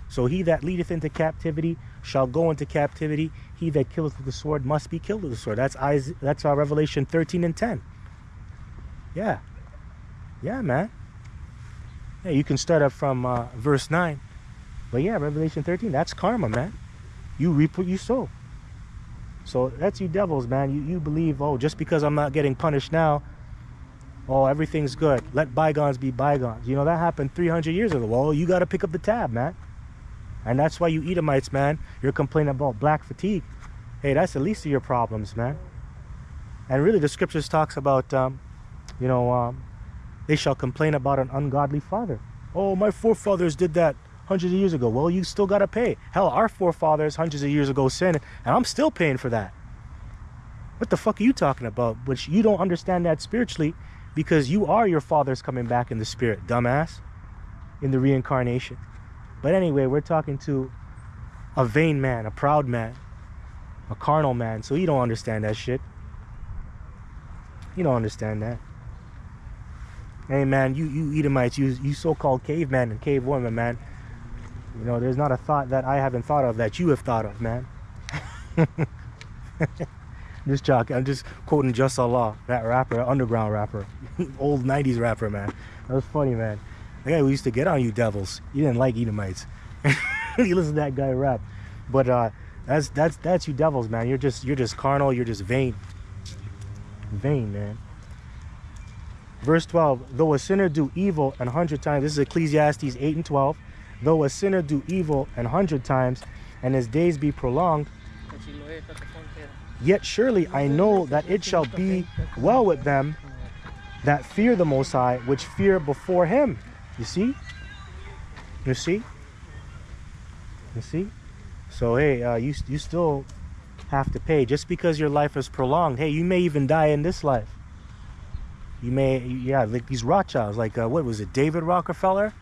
So he that leadeth into captivity shall go into captivity. He that killeth with the sword must be killed with the sword. That's our Revelation 13 and 10. Yeah. Yeah, man. Yeah, you can start up from verse 9. But yeah, Revelation 13, that's karma, man. You reap what you sow. So that's you devils, man. You believe, oh, just because I'm not getting punished now, oh, everything's good. Let bygones be bygones. You know, that happened 300 years ago. Well, you got to pick up the tab, man. And that's why you Edomites, man, you're complaining about black fatigue. Hey, that's the least of your problems, man. And really, the scriptures talks about, they shall complain about an ungodly father. Oh, my forefathers did that hundreds of years ago. Well, you still got to pay. Hell, our forefathers hundreds of years ago sinned, and I'm still paying for that. What the fuck are you talking about? Which you don't understand that spiritually because you are your fathers coming back in the spirit, dumbass, in the reincarnation. But anyway, we're talking to a vain man, a proud man, a carnal man. So you don't understand that shit. You don't understand that. Hey, man, you Edomites, you so-called caveman and cavewoman, man. You know, there's not a thought that I haven't thought of that you have thought of, man. Just joking. I'm just quoting Just Allah, that rapper, underground rapper, old 90s rapper, man. That was funny, man. The guy who used to get on you devils. You didn't like Edomites. You listen to that guy rap. But that's you devils, man. You're just carnal. You're just vain. Vain, man. Verse 12. Though a sinner do evil 100 times. This is Ecclesiastes 8 and 12. Though a sinner do evil 100 times, and his days be prolonged, yet surely I know that it shall be well with them that fear the Most High, which fear before him. You see? You see? You see? So hey, you still have to pay. Just because your life is prolonged, hey, you may even die in this life. You may, yeah, like these Rothschilds, like what was it, David Rockefeller?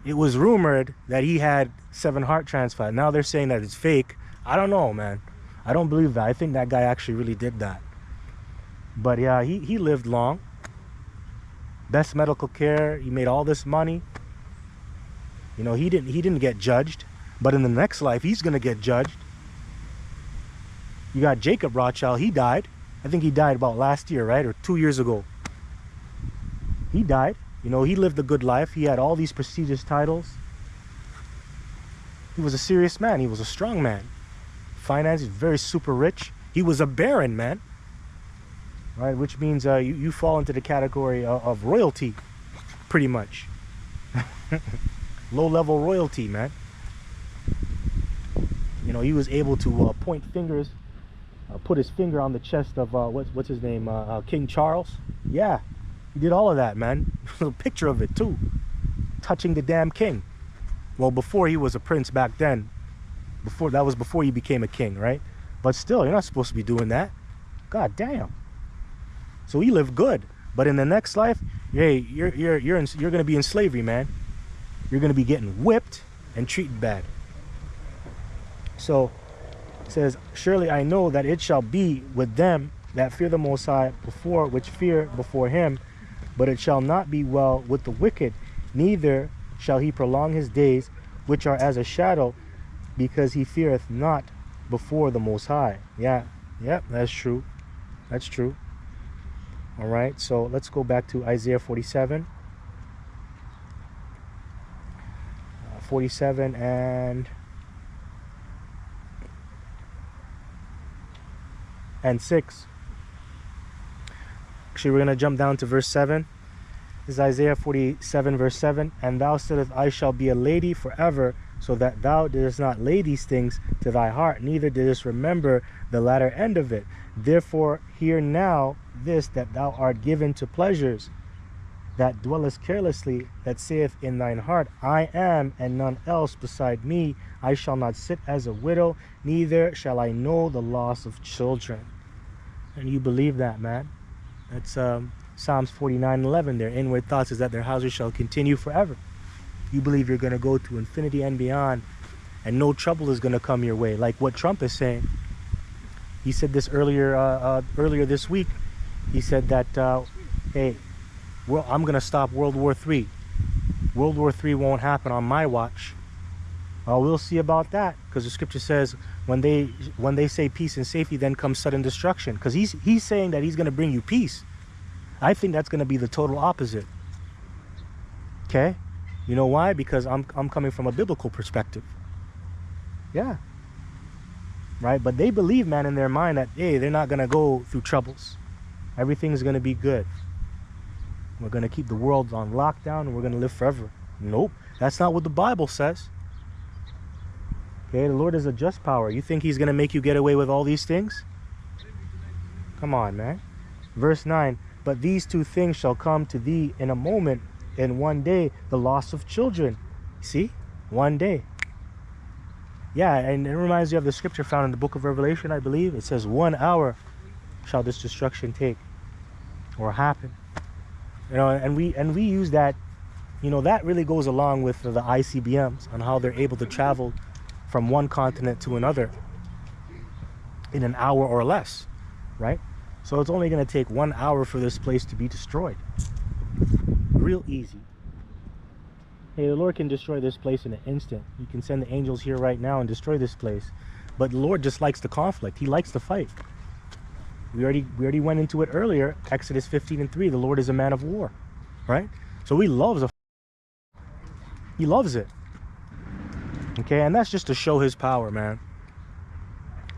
It was rumored that he had 7 heart transplants. Now they're saying that it's fake. I don't know, man. I don't believe that. I think that guy actually really did that. But yeah, he lived long. Best medical care. He made all this money. You know, he didn't get judged. But in the next life, he's going to get judged. You got Jacob Rothschild. He died. I think he died about last year, right? Or 2 years ago. He died. You know, he lived a good life. He had all these prestigious titles. He was a serious man. He was a strong man. Finances, very super rich. He was a baron, man. Right? Which means you fall into the category of royalty, pretty much. Low-level royalty, man. You know, he was able to point fingers, put his finger on the chest of, what's his name, King Charles. Yeah, he did all of that, man. A picture of it, too. Touching the damn king. Well, before he was a prince back then. That was before he became a king, right? But still, you're not supposed to be doing that. God damn. So he lived good. But in the next life, hey, you're going to be in slavery, man. You're going to be getting whipped and treated bad. So it says, surely I know that it shall be with them that fear the Most High, which fear before him, but it shall not be well with the wicked, neither shall he prolong his days, which are as a shadow, because he feareth not before the Most High. Yeah, that's true. That's true. All right, so let's go back to Isaiah 47. 47 and 6. Actually, we're going to jump down to verse 7. This is Isaiah 47 verse 7. And thou saidst, I shall be a lady forever, so that thou didst not lay these things to thy heart, neither didst remember the latter end of it. Therefore hear now this, that thou art given to pleasures, that dwellest carelessly, that saith in thine heart, I am, and none else beside me. I shall not sit as a widow, neither shall I know the loss of children. And you believe that, man. That's Psalms 49:11. Their inward thoughts is that their houses shall continue forever. You believe you're going to go to infinity and beyond, and no trouble is going to come your way, like what Trump is saying. He said this earlier this week. He said that, hey, well, I'm going to stop World War III. World War III won't happen on my watch. Well, we'll see about that, because the scripture says when they say peace and safety, then comes sudden destruction. Because he's saying that he's going to bring you peace. I think that's going to be the total opposite. Okay? You know why? Because I'm coming from a biblical perspective. Yeah. Right? But they believe, man, in their mind that, hey, they're not going to go through troubles. Everything's going to be good. We're going to keep the world on lockdown and we're going to live forever. Nope. That's not what the Bible says. Okay, the Lord is a just power. You think he's going to make you get away with all these things? Come on, man. Verse 9, but these two things shall come to thee in a moment, in one day, the loss of children. See? One day. Yeah, and it reminds you of the scripture found in the book of Revelation, I believe. It says 1 hour shall this destruction take or happen. You know, and we use that, you know, that really goes along with the ICBMs on how they're able to travel from one continent to another in an hour or less, right? So it's only going to take 1 hour for this place to be destroyed. Real easy. Hey, the Lord can destroy this place in an instant. He can send the angels here right now and destroy this place. But the Lord just likes the conflict. He likes the fight. We already went into it earlier. Exodus 15:3. The Lord is a man of war, right? So he loves he loves it. Okay, and that's just to show his power, man.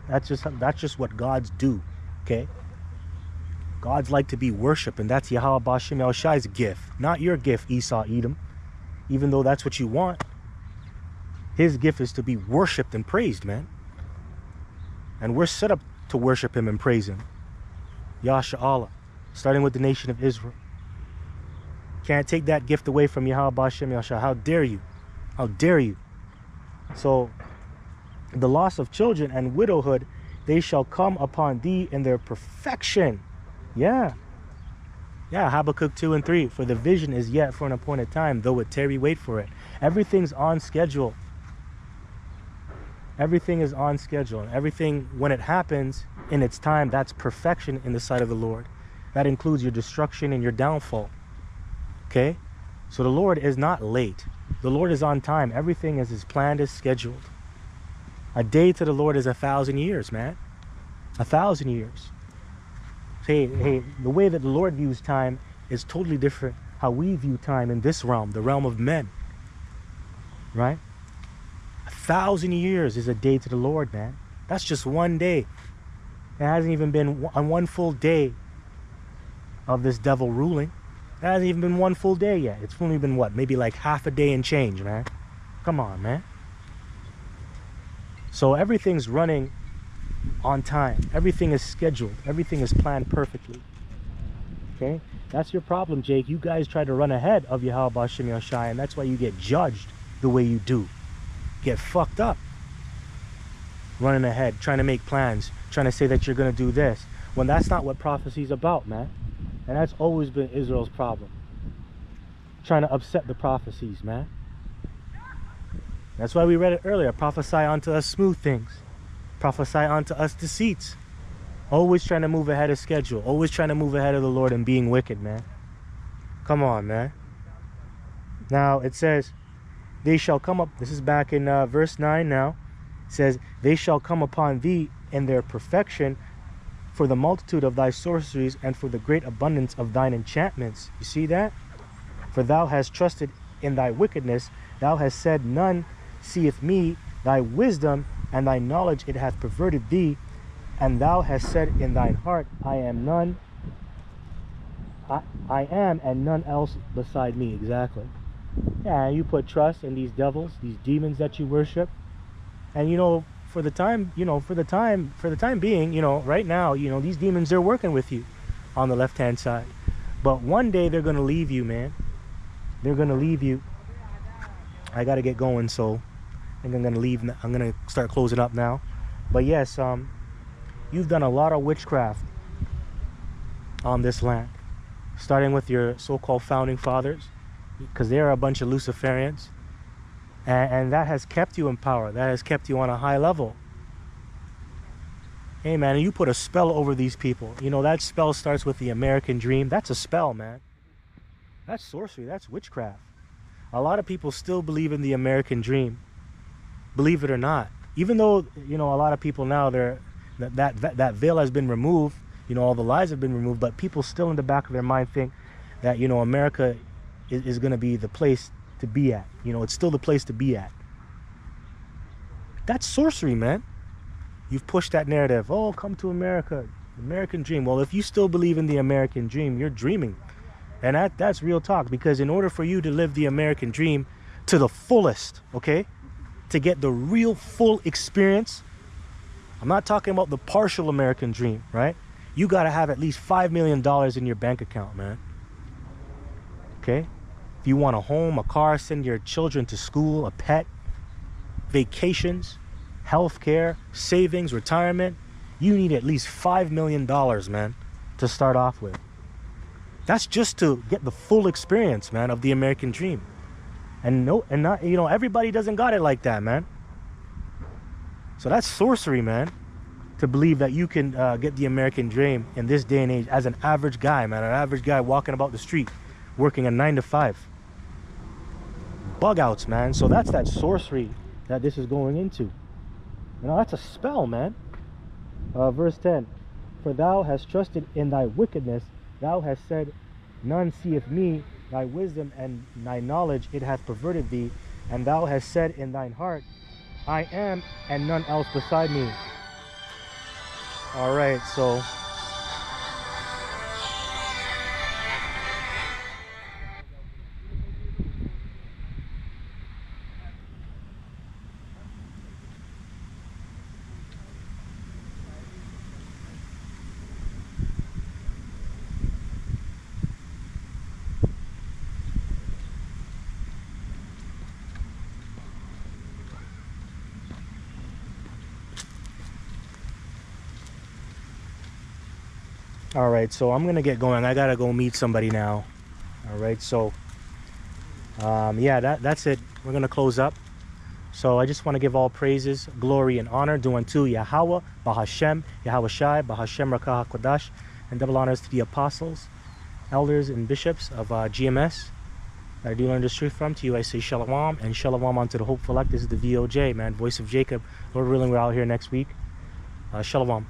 That's just what gods do. Okay, gods like to be worshipped, and that's Yahweh Bashem Yahushai's gift, not your gift, Esau Edom. Even though that's what you want, his gift is to be worshipped and praised, man. And we're set up to worship him and praise him. Yasha Allah, starting with the nation of Israel. Can't take that gift away from Yahweh Bashem Yahushai. How dare you? How dare you? So, the loss of children and widowhood, they shall come upon thee in their perfection. Yeah. Yeah, Habakkuk 2:3. For the vision is yet for an appointed time, though it tarry, wait for it. Everything's on schedule. Everything is on schedule. And everything, when it happens in its time, that's perfection in the sight of the Lord. That includes your destruction and your downfall. Okay? So the Lord is not late. The Lord is on time. Everything is as planned, as scheduled. A day to the Lord is 1,000 years, man. 1,000 years. Hey, the way that the Lord views time is totally different how we view time in this realm, the realm of men. Right? 1,000 years is a day to the Lord, man. That's just one day. It hasn't even been one full day of this devil ruling. It hasn't even been one full day yet. It's only been what? Maybe like half a day and change, man. Come on, man. So everything's running on time. Everything is scheduled. Everything is planned perfectly. Okay? That's your problem, Jake. You guys try to run ahead of Yahweh Bashem Yahushai, and that's why you get judged the way you do. Get fucked up. Running ahead, trying to make plans, trying to say that you're going to do this, when that's not what prophecy's about, man. And that's always been Israel's problem. Trying to upset the prophecies, man. That's why we read it earlier. Prophesy unto us smooth things. Prophesy unto us deceits. Always trying to move ahead of schedule. Always trying to move ahead of the Lord and being wicked, man. Come on, man. Now, it says, they shall come up. This is back in verse 9 now. It says, they shall come upon thee in their perfection for the multitude of thy sorceries and for the great abundance of thine enchantments. You see that? For thou hast trusted in thy wickedness. Thou hast said, none seeth me. Thy wisdom and thy knowledge it hath perverted thee. And thou hast said in thine heart, I am none. I am and none else beside me. Exactly. Yeah, you put trust in these devils, these demons that you worship. And you know, for the time being, you know, right now, you know, these demons, they're working with you on the left hand side. But one day they're gonna leave you, man. They're gonna leave you. I gotta get going, so I think I'm gonna leave. I'm gonna start closing up now. But yes, you've done a lot of witchcraft on this land, starting with your so-called founding fathers, because they are a bunch of Luciferians, and that has kept you in power. That has kept you on a high level. Hey man, you put a spell over these people. You know, that spell starts with the American dream. That's a spell, man. That's sorcery. That's witchcraft. A lot of people still believe in the American dream, believe it or not. Even though, you know, a lot of people now, that veil has been removed, you know, all the lies have been removed, but people still in the back of their mind think that, you know, America is going to be the place to be at. You know, it's still the place to be at. That's sorcery, man. You've pushed that narrative. Oh, come to America, American dream. Well, if you still believe in the American dream, you're dreaming. And that's real talk, because in order for you to live the American dream to the fullest, okay, to get the real full experience, I'm not talking about the partial American dream, right? You got to have at least $5 million in your bank account, man. Okay? If you want a home, a car, send your children to school, a pet, vacations, healthcare, savings, retirement, you need at least $5 million, man, to start off with. That's just to get the full experience, man, of the American dream. And not, you know, everybody doesn't got it like that, man. So that's sorcery, man, to believe that you can get the American dream in this day and age as an average guy, man, an average guy walking about the street, working a 9 to 5. bug outs, man. So that's that sorcery that this is going into. You know, that's a spell, man. Verse 10. For thou hast trusted in thy wickedness, thou hast said, none seeth me, thy wisdom and thy knowledge, it hath perverted thee, and thou hast said in thine heart, I am, and none else beside me. All right, so all right, so I'm gonna get going. I gotta go meet somebody now. All right, so yeah, that's it. We're gonna close up. So I just want to give all praises, glory, and honor due unto Yahweh, Bahashem, Yahweh Shai, Bahashem Rakah HaKodash, and double honors to the apostles, elders, and bishops of GMS that I do learn this truth from. To you I say Shalom, and Shalom unto the hopeful elect. This is the VOJ, man, voice of Jacob. Lord willing, we're out here next week. Shalom.